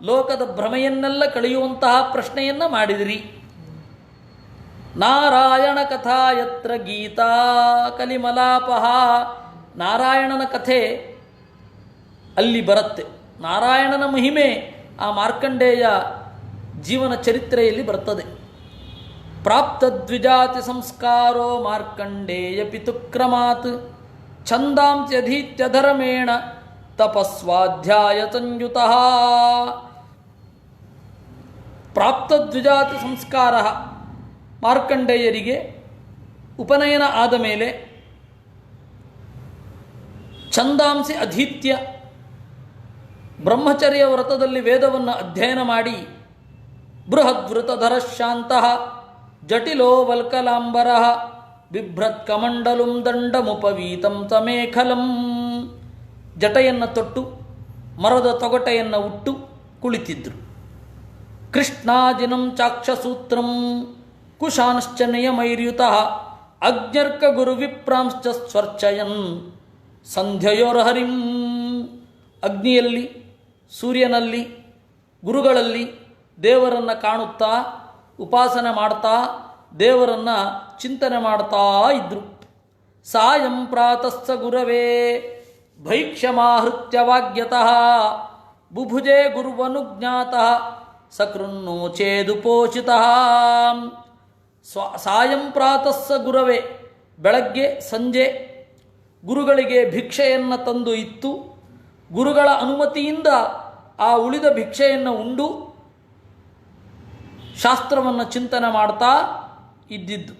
A: ಲೋಕದ ಭ್ರಮೆಯನ್ನೆಲ್ಲ ಕಳೆಯುವಂತಹ ಪ್ರಶ್ನೆಯನ್ನು ಮಾಡಿದಿರಿ. ನಾರಾಯಣ ಕಥಾ ಯತ್ರ ಗೀತಾ ಕಲಿಮಲಾಪಃ, ನಾರಾಯಣನ ಕಥೆ ಅಲ್ಲಿ ಬರುತ್ತೆ. ನಾರಾಯಣನ ಮಹಿಮೆ ಆ ಮಾರ್ಕಂಡೇಯ ಜೀವನ ಚರಿತ್ರೆಯಲ್ಲಿ ಬರ್ತದೆ. ಪ್ರಾಪ್ತ ದ್ವಿಜಾತಿ ಸಂಸ್ಕಾರೋ ಮಾರ್ಕಂಡೇಯ ಪಿತುಕ್ರಮಾತ್ ಛಂದಾಂಸ್ಯಧೀತ್ಯ ಧರ್ಮೇಣ ತಪಸ್ವಾಧ್ಯಾಯ ಸಂಯುತಃ. ಪ್ರಾಪ್ತ ದ್ವಿಜಾತಿ ಸಂಸ್ಕಾರ, ಮಾರ್ಕಂಡೇಯರಿಗೆ ಉಪನಯನ ಆದ ಮೇಲೆ ಛಂದಾಂಸಿ ಅಧೀತ್ಯ, ಬ್ರಹ್ಮಚರ್ಯ ವ್ರತದಲ್ಲಿ ವೇದವನ್ನು ಅಧ್ಯಯನ ಮಾಡಿ, ಬೃಹದ್ವೃತಧರ ಶಾಂತಃ ಜಟಿಲೋ ವಲ್ಕಲಾಂಬರಃ ಬಿಭ್ರತ್ ಕಮಂಡಲುಂ ದಂಡಮುಪವೀತಂ ತಮೇಖಲಂ. ಜಟೆಯನ್ನು ತೊಟ್ಟು ಮರದ ತೊಗಟೆಯನ್ನು ಉಟ್ಟು ಕುಳಿತಿದ್ರು. ಕೃಷ್ಣಾಜಿನಂ ಚಾಕ್ಷಸೂತ್ರಂ ಕುಶಾಂಶ್ಚ ನಿಯಮೈರ್ಯುತಃ ಅಗ್ನ್ಯರ್ಕ ಗುರುವಿಪ್ರಾಂಶ್ಚ ಸ್ವರ್ಚಯನ್ ಸಂಧ್ಯಯೋರ್ಹರಿಂ. ಅಗ್ನಿಯಲ್ಲಿ, ಸೂರ್ಯನಲ್ಲಿ, ಗುರುಗಳಲ್ಲಿ ದೇವರನ್ನು ಕಾಣುತ್ತಾ, ಉಪಾಸನೆ ಮಾಡ್ತಾ, ದೇವರನ್ನು ಚಿಂತನೆ ಮಾಡ್ತಾ ಇದ್ದರು. ಸಾಯಂ ಪ್ರಾತಸ್ಸ ಗುರವೇ ಭೈಕ್ಷ್ಯಮಾಹೃತ್ಯವಾಗ್ಯತಃ ಬುಭುಜೆ ಗುರುವನುಜ್ಞಾತಃ ಸಕೃನ್ನೋಚೇದುಪೋಷಿತಃ. ಸಾಯಂ ಪ್ರಾತಸ್ಸ ಗುರವೇ, ಬೆಳಗ್ಗೆ ಸಂಜೆ ಗುರುಗಳಿಗೆ ಭಿಕ್ಷೆಯನ್ನು ತಂದು ಇತ್ತು. ಗುರುಗಳ ಅನುಮತಿಯಿಂದ ಆ ಉಳಿದ ಭಿಕ್ಷೆಯನ್ನು ಉಂಡು ಶಾಸ್ತ್ರವನ್ನು ಚಿಂತನೆ ಮಾಡ್ತಾ ಇದ್ದಿದ್ದು.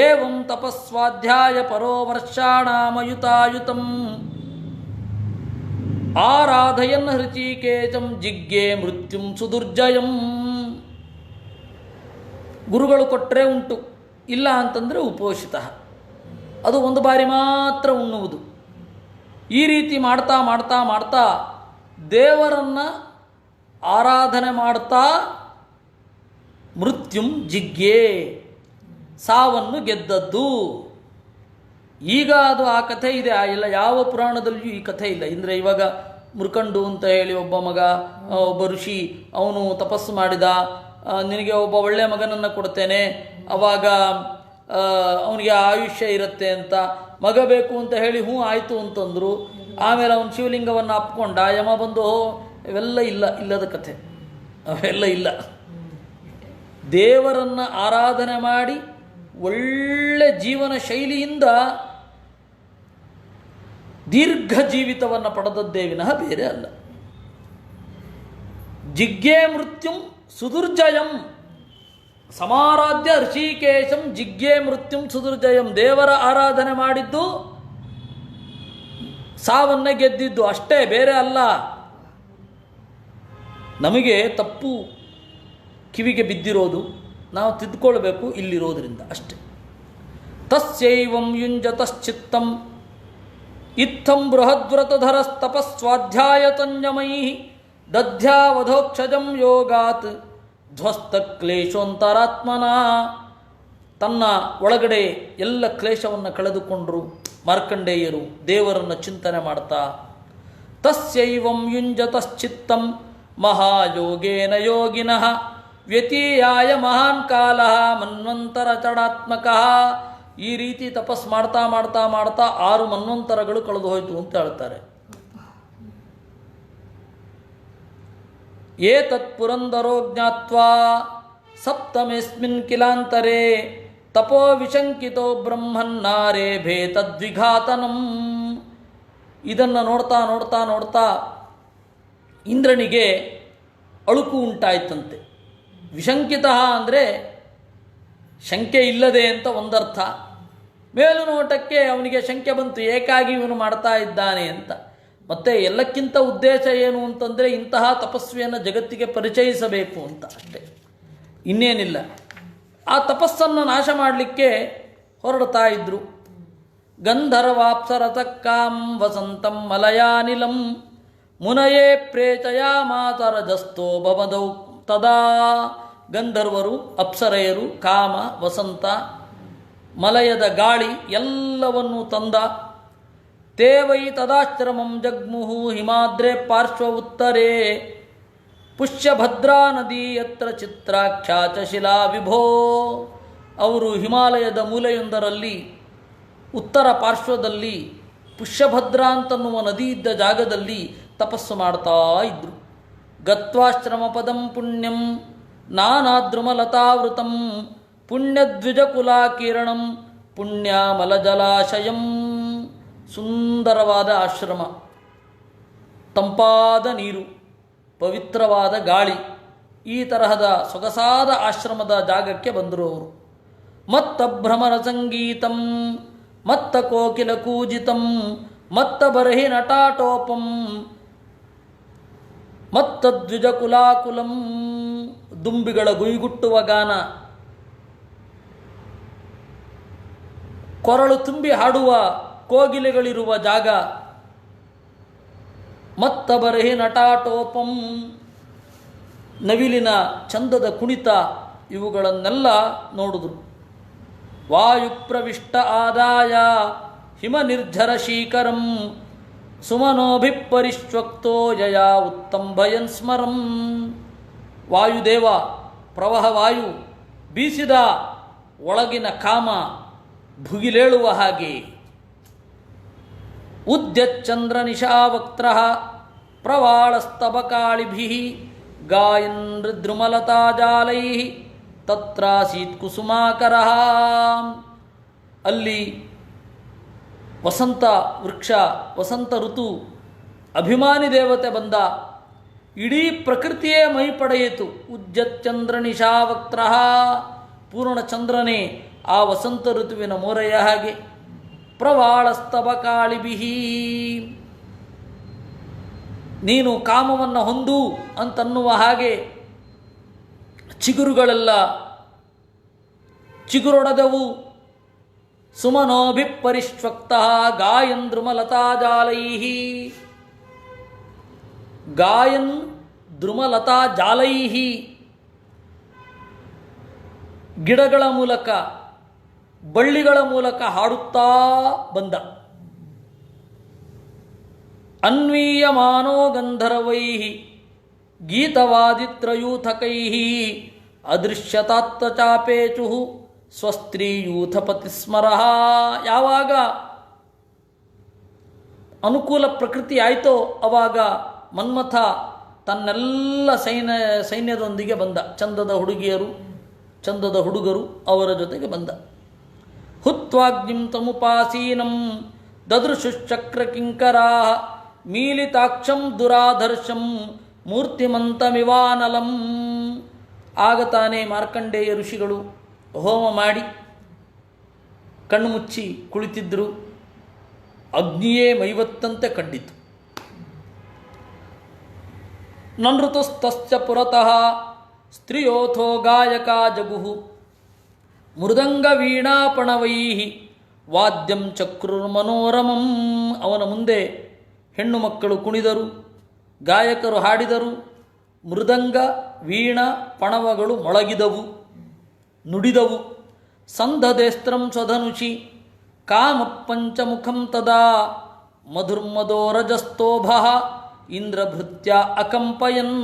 A: ಏವಂ ತಪಸ್ವಾಧ್ಯಾಯ ಪರೋ ವರ್ಷಾಣಾಮಯುತಾಯುತಂ ಆರಾಧಯನ್ ಹೃಚಿಕೇಶಂ ಜಿಗ್ಗೆ ಮೃತ್ಯುಂ ಸುದುರ್ಜಯಂ. ಗುರುಗಳು ಕೊಟ್ಟರೆ ಉಂಟು, ಇಲ್ಲ ಅಂತಂದರೆ ಉಪೋಷಿತ, ಅದು ಒಂದು ಬಾರಿ ಮಾತ್ರ ಉಣ್ಣುವುದು. ಈ ರೀತಿ ಮಾಡ್ತಾ ಮಾಡ್ತಾ ಮಾಡ್ತಾ ದೇವರನ್ನು ಆರಾಧನೆ ಮಾಡ್ತಾ ಮೃತ್ಯುಂ ಜಿಗ್ಗೆ, ಸಾವನ್ನು ಗೆದ್ದದ್ದು. ಈಗ ಅದು ಆ ಕಥೆ ಇದೆ, ಇಲ್ಲ ಯಾವ ಪುರಾಣದಲ್ಲಿಯೂ ಈ ಕಥೆ ಇಲ್ಲ. ಅಂದರೆ ಇವಾಗ ಮೃಕಂಡು ಅಂತ ಹೇಳಿ ಒಬ್ಬ ಮಗ, ಒಬ್ಬ ಋಷಿ, ಅವನು ತಪಸ್ಸು ಮಾಡಿದ, ನಿನಗೆ ಒಬ್ಬ ಒಳ್ಳೆಯ ಮಗನನ್ನು ಕೊಡ್ತೇನೆ, ಅವಾಗ ಅವನಿಗೆ ಆಯುಷ್ಯ ಇರುತ್ತೆ ಅಂತ. ಮಗ ಬೇಕು ಅಂತ ಹೇಳಿ ಹ್ಞೂ ಆಯಿತು ಅಂತಂದರು. ಆಮೇಲೆ ಅವನು ಶಿವಲಿಂಗವನ್ನು ಅಪ್ಕೊಂಡ, ಯಮ ಬಂದು ಇವೆಲ್ಲ ಇಲ್ಲದ ಕಥೆ, ಅವೆಲ್ಲ ಇಲ್ಲ. ದೇವರನ್ನು ಆರಾಧನೆ ಮಾಡಿ ಒಳ್ಳೆ ಜೀವನ ಶೈಲಿಯಿಂದ ದೀರ್ಘ ಜೀವಿತವನ್ನು ಪಡೆದದ್ದೇ ವಿನಃ ಬೇರೆ ಅಲ್ಲ. ಜಿಗ್ಗೆ ಮೃತ್ಯುಂ ಸುದುರ್ಜಯಂ ಸಮಾರಾಧ್ಯ ಋಷಿಕೇಶಂ ಜಿಗ್ಗೆ ಮೃತ್ಯುಂ ಸುದುರ್ಜಯಂ. ದೇವರ ಆರಾಧನೆ ಮಾಡಿದ್ದು ಸಾವನ್ನೇ ಗೆದ್ದಿದ್ದು ಅಷ್ಟೇ, ಬೇರೆ ಅಲ್ಲ. ನಮಗೆ ತಪ್ಪು ಕಿವಿಗೆ ಬಿದ್ದಿರೋದು ನಾವು ತಿದ್ದುಕೊಳ್ಬೇಕು ಇಲ್ಲಿರೋದ್ರಿಂದ ಅಷ್ಟೆ. ತಸ್ಯೈವಂ ಯುಂಜತಶ್ಚಿತ್ತಂ ಇತ್ತಂ ಬೃಹದ್ವ್ರತಧರಸ್ತಪಸ್ವಾಧ್ಯಾಯತಂಜಮೈ ದಧ್ಯಾವಧೋಕ್ಷಜಂ ಯೋಗಾತ್ ಧ್ವಸ್ತ ಕ್ಲೇಶೋಂತರಾತ್ಮನ. ತನ್ನ ಒಳಗಡೆ ಎಲ್ಲ ಕ್ಲೇಶವನ್ನು ಕಳೆದುಕೊಂಡರು ಮಾರ್ಕಂಡೇಯರು ದೇವರನ್ನು ಚಿಂತನೆ ಮಾಡ್ತಾ. ತಸ್ಯೈವಂ ಯುಂಜತಶ್ಚಿತ್ತಂ ಮಹಾಯೋಗೇನ ಯೋಗಿನಃ ವ್ಯತೀಯಾಯ ಮಹಾನ್ ಕಾಲ ಮನ್ವಂತರ ಚಡಾತ್ಮಕ. ಈ ರೀತಿ ತಪಸ್ ಮಾಡ್ತಾ ಮಾಡ್ತಾ ಮಾಡ್ತಾ 6 ಮನ್ವಂತರಗಳು ಕಳೆದು ಹೋಯಿತು ಅಂತ ಹೇಳ್ತಾರೆ. ಏತತ್ ಪುರಂದರೋ ಜ್ಞಾತ್ವಾ ಸಪ್ತಮೇಸ್ಮಿನ್ ಕಿಲಾಂತರೆ ತಪೋ ವಿಶಂಕಿತೋ ಬ್ರಹ್ಮನ್ನಾರೇಭೇ ತದ್ವಿಘಾತನಂ. ಇದನ್ನು ನೋಡ್ತಾ ನೋಡ್ತಾ ನೋಡ್ತಾ ಇಂದ್ರನಿಗೆ ಅಳುಕು ಉಂಟಾಯ್ತಂತೆ. ವಿಶಂಕಿತ ಅಂದರೆ ಶಂಕೆ ಇಲ್ಲದೆ ಅಂತ ಒಂದರ್ಥ. ಮೇಲುನೋಟಕ್ಕೆ ಅವನಿಗೆ ಶಂಕೆ ಬಂತು, ಏಕಾಗಿ ಇವನು ಮಾಡ್ತಾ ಇದ್ದಾನೆ ಅಂತ. ಮತ್ತು ಎಲ್ಲಕ್ಕಿಂತ ಉದ್ದೇಶ ಏನು ಅಂತಂದರೆ ಇಂತಹ ತಪಸ್ವಿಯನ್ನು ಜಗತ್ತಿಗೆ ಪರಿಚಯಿಸಬೇಕು ಅಂತ ಅಷ್ಟೇ, ಇನ್ನೇನಿಲ್ಲ. ಆ ತಪಸ್ಸನ್ನು ನಾಶ ಮಾಡಲಿಕ್ಕೆ ಹೊರಡ್ತಾ ಇದ್ದರು. ಗಂಧರ್ವಾಪ್ಸರತಕ್ಕಾಂ ವಸಂತಂ ಮಲಯಾನಿಲಂ ಮುನಯೇ ಪ್ರೇಚಯಾ ಮಾತರಜಸ್ತೋ ಭವದೌ ತದಾ. ಗಂಧರ್ವರು, ಅಪ್ಸರೆಯರು, ಕಾಮ, ವಸಂತ, ಮಲಯದ ಗಾಳಿ ಎಲ್ಲವನ್ನೂ ತಂದ. ತೇ ವೈ ತದಾಶ್ರಮಂ ಜಗ್ಮುಹು ಹಿಮಾದ್ರೆ ಪಾರ್ಶ್ವ ಉತ್ತರೇ ಪುಷ್ಯಭದ್ರಾ ನದಿ ಯತ್ರ ಚಿತ್ರಾಖ್ಯಾ ಚ ಶಿಲಾ ವಿಭೋ. ಅವರು ಹಿಮಾಲಯದ ಮೂಲೆಯೊಂದರಲ್ಲಿ ಉತ್ತರ ಪಾರ್ಶ್ವದಲ್ಲಿ ಪುಷ್ಯಭದ್ರಾ ಅಂತನ್ನುವ ನದಿ ಇದ್ದ ಜಾಗದಲ್ಲಿ ತಪಸ್ಸು ಮಾಡ್ತಾ ಇದ್ದರು. ಗತ್ವಾಶ್ರಮ ಪದಂ ಪುಣ್ಯಂ ನಾನಾದ್ರುಮಲತಾವೃತಂ ಪುಣ್ಯದ್ವಿಜಕುಲಾಕಿರಣಂ ಪುಣ್ಯಾಮಲಜಲಾಶಯಂ. ಸುಂದರವಾದ ಆಶ್ರಮ, ತಂಪಾದ ನೀರು, ಪವಿತ್ರವಾದ ಗಾಳಿ, ಈ ತರಹದ ಸೊಗಸಾದ ಆಶ್ರಮದ ಜಾಗಕ್ಕೆ ಬಂದರು ಅವರು. ಮತ್ತ ಭ್ರಮರ ಸಂಗೀತಂ ಮತ್ತ ಕೋಕಿಲ ಕೂಜಿತಂ ಮತ್ತ ಬರಹಿ ನಟಾಟೋಪಂ ಮತ್ತ ದ್ವಿಜಕುಲಾಕುಲಂ. ದುಂಬಿಗಳ ಗುಯ್ಗುಟ್ಟುವ ಗಾನ, ಕೊರಳು ತುಂಬಿ ಹಾಡುವ ಕೋಗಿಲೆಗಳಿರುವ ಜಾಗ. ಮತ್ತ ಬರಹಿ ನಟಾಟೋಪಂ, ನವಿಲಿನ ಚಂದದ ಕುಣಿತ, ಇವುಗಳನ್ನೆಲ್ಲ ನೋಡಿದ್ರು. ವಾಯುಪ್ರವಿಷ್ಟ ಆದಾಯ ಹಿಮ ನಿರ್ಜರ ಶೀಕರಂ ಸುಮನೋಭಿಪರಿಶ್ವಕ್ತೋ ಯಯಾ ಉತ್ತಂಭಯನ್ ಸ್ಮರಂ. ವಾಯುದೇವ, ಪ್ರವಾಹ ವಾಯು ಬೀಸಿದ ಒಳಗಿನ ಕಾಮ ಭುಗಿಲೇಳುವ ಹಾಗೆ. ಉದ್ಯಚ್ಚಂದ್ರ ನಿಶಾವಕ್ತ್ರ ಪ್ರವಾಳಸ್ತಬಕಾಳಿಭಿಃ ಗಾಯನ್ ರುದ್ರುಮಲತಾಜಾಲೈಃ ತತ್ರಾಸೀತ್ ಕುಸುಮಾಕರಃ. ಅಲ್ಲಿ ವಸಂತ ವೃಕ್ಷ, ವಸಂತ ಋತು, ಅಭಿಮಾನಿ ದೇವತೆ ಬಂದ. ಇಡೀ ಪ್ರಕೃತಿಯೇ ಮೈ ಪಡೆಯಿತು. ಉಜ್ಜಚ್ಚಂದ್ರ ನಿಶಾವಕ್ತ್ರ, ಪೂರ್ಣ ಚಂದ್ರನೇ ಆ ವಸಂತ ಋತುವಿನ ಮೋರೆಯ ಹಾಗೆ. ಪ್ರವಾಳಸ್ತವ ಕಾಳಿಬಿಹಿ, ನೀನು ಕಾಮವನ್ನು ಹೊಂದು ಅಂತನ್ನುವ ಹಾಗೆ ಚಿಗುರುಗಳೆಲ್ಲ ಚಿಗುರೊಡೆದವು. ಸುಮನೋಭಿಪರಿಷ್ವಕ್ತ ಗಾಯನ್ ದ್ರುಮಲತಾಜಾಲೈ, ಗಾಯನ್ ದ್ರುಮಲತಾಜಾಲೈ, ಗಿಡಗಳ ಮೂಲಕ ಬಳ್ಳಿಗಳ ಮೂಲಕ ಹಾಡುತ್ತಾ ಬಂದ. ಅನ್ವೀಯಮಾನೋ ಗಂಧರ್ವೈ ಗೀತವಾದಿತ್ರಯೂಥಕೈ ಅದೃಶ್ಯತಾತ್ತ ಚಾಪೇಚು ಸ್ವಸ್ತ್ರೀಯೂಥಪತಿ ಸ್ಮರ. ಯಾವಾಗ ಅನುಕೂಲ ಪ್ರಕೃತಿ ಆಯಿತೋ ಅವಾಗ ಮನ್ಮಥ ತನ್ನೆಲ್ಲ ಸೈನ್ಯದೊಂದಿಗೆ ಬಂದ. ಚಂದದ ಹುಡುಗಿಯರು, ಚಂದದ ಹುಡುಗರು ಅವರ ಜೊತೆಗೆ ಬಂದ. ಹುತ್ವಾಗ್ನಿಂ ತಮುಪಾಸೀನಂ ದದೃಶುಶ್ಚಕ್ರ ಕಿಂಕರಾ ಮೀಲಿತಾಕ್ಷಂ ದುರಾಧರ್ಷಂ ಮೂರ್ತಿಮಂತಮಿವಾನಲಂ. ಆಗ ತಾನೇ ಮಾರ್ಕಂಡೇಯ ಋಷಿಗಳು ಹೋಮ ಮಾಡಿ ಕಣ್ಣು ಮುಚ್ಚಿ ಕುಳಿತಿದ್ದರು. ಅಗ್ನಿಯೇ ಮೈವತ್ತಂತೆ ಕಂಡಿತು. ನೃತುಸ್ತಶ್ಚ ಪುರತಃ ಸ್ತ್ರಿಯೋಥೋ ಗಾಯಕ ಜಗುಹು ಮೃದಂಗ ವೀಣಾಪಣವೈ ವಾದ್ಯಂ ಚಕ್ರುರ್ಮನೋರಮಂ. ಅವನ ಮುಂದೆ ಹೆಣ್ಣು ಮಕ್ಕಳು ಕುಣಿದರು, ಗಾಯಕರು ಹಾಡಿದರು, ಮೃದಂಗ ವೀಣ ಪಣವಗಳು ಮೊಳಗಿದವು, ನುಡಿದವು. ಸಂಧದೇಸ್ತ್ರಂ ಸ್ವಧನುಷಿ ಕಾಮ ಪಂಚಮುಖಂ ತದಾ ಮಧುರ್ಮದೋರಜಸ್ತೋಭ ಇಂದ್ರಭೃತ್ಯ ಅಕಂಪಯನ್.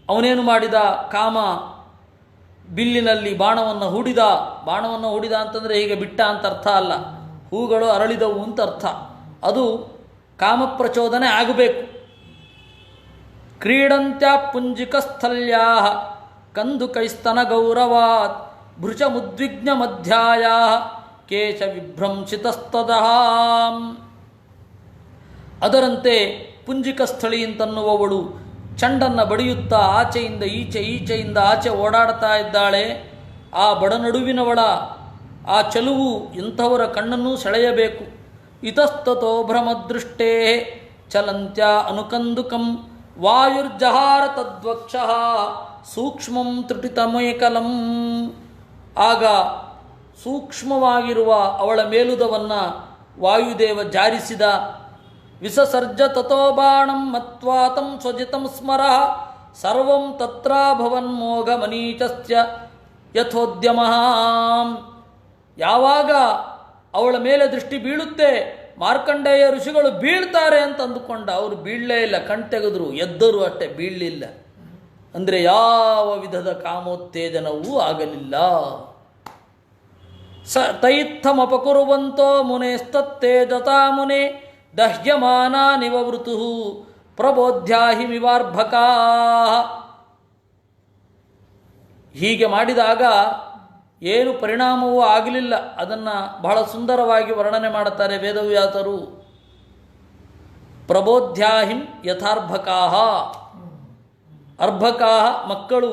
A: ಅವನೇನು ಮಾಡಿದ? ಕಾಮ ಬಿಲ್ಲಿನಲ್ಲಿ ಬಾಣವನ್ನು ಹೂಡಿದ. ಬಾಣವನ್ನು ಹೂಡಿದ ಅಂತಂದರೆ ಹೀಗೆ ಬಿಟ್ಟ ಅಂತ ಅರ್ಥ ಅಲ್ಲ, ಹೂಗಳು ಅರಳಿದವು ಅಂತ ಅರ್ಥ. ಅದು ಕಾಮಪ್ರಚೋದನೆ ಆಗಬೇಕು. ಕ್ರೀಡಂತ್ಯ ಪುಂಜಿಕಸ್ಥಲ್ಯಾ ಕಂದುಕೈಸ್ತನ ಗೌರವಾತ್ ಭೃಚಮುದ್ವಿಗ್ನ ಮಧ್ಯಾಯ ಕೇಶ ವಿಭ್ರಂಸಿತಸ್ತದಃ. ಅದರಂತೆ ಪುಂಜಿಕಸ್ಥಳಿ ಅಂತನ್ನುವವಳು ಚಂಡನ್ನು ಬಡಿಯುತ್ತಾ ಆಚೆಯಿಂದ ಈಚೆ, ಈಚೆಯಿಂದ ಆಚೆ ಓಡಾಡ್ತಾ ಇದ್ದಾಳೆ. ಆ ಬಡನಡುವಿನವಳ ಆ ಚಲುವು ಎಂಥವರ ಕಣ್ಣನ್ನೂ ಸೆಳೆಯಬೇಕು. ಇತಸ್ತತೋ ಭ್ರಮದೃಷ್ಟೇ ಚಲಂತ್ಯ ಅನುಕಂದುಕಂ ವಾಯುರ್ಜಹಾರ ತದ್ವಕ್ಷಃ ಸೂಕ್ಷ್ಮಂ ತ್ರುಟಿತಮೇಕಲಂ. ಆಗ ಸೂಕ್ಷ್ಮವಾಗಿರುವ ಅವಳ ಮೇಲುದವನ್ನು ವಾಯುದೇವ ಜಾರಿಸಿದ. ವಿಸಸರ್ಜ ತಥೋ ಬಾಣಂ ಮತ್ವಾತಂ ಸ್ವಜಿತಂ ಸ್ಮರ ಸರ್ವಂ ತತ್ರಾಭವನ್ಮೋಘ ಮನೀಚಸ್ಯ ಯಥೋದ್ಯಮಃ. ಯಾವಾಗ ಅವಳ ಮೇಲೆ ದೃಷ್ಟಿ ಬೀಳುತ್ತೆ, ಮಾರ್ಕಂಡೇಯ ಋಷಿಗಳು ಬೀಳ್ತಾರೆ ಅಂತ ಅಂದುಕೊಂಡ. ಅವರು ಬೀಳಲೇ ಇಲ್ಲ, ಕಣ್ತೆಗೆದ್ರು, ಎದ್ದರು ಅಷ್ಟೇ, ಬೀಳಲಿಲ್ಲ. ಅಂದರೆ ಯಾವ ವಿಧದ ಕಾಮೋತ್ತೇಜನವೂ ಆಗಲಿಲ್ಲ. ತೈತ್ಥಮಪಕುರುವಂತೋ ಮುನೇಸ್ತತ್ತೇಜತಾ ಮುನೆ ದಹ್ಯಮಾನಾ ನಿವವೃತು ಪ್ರಬೋಧ್ಯಾಹಿಮಿವಾರ್ಭಕಾ. ಹೀಗೆ ಮಾಡಿದಾಗ ಏನು ಪರಿಣಾಮವೂ ಆಗಲಿಲ್ಲ. ಅದನ್ನು ಬಹಳ ಸುಂದರವಾಗಿ ವರ್ಣನೆ ಮಾಡುತ್ತಾರೆ ವೇದವ್ಯಾಸರು. ಪ್ರಬೋಧ್ಯಾಹಿಂ ಯಥಾರ್ಭಕಾಹ. ಅರ್ಭಕಾಹ ಮಕ್ಕಳು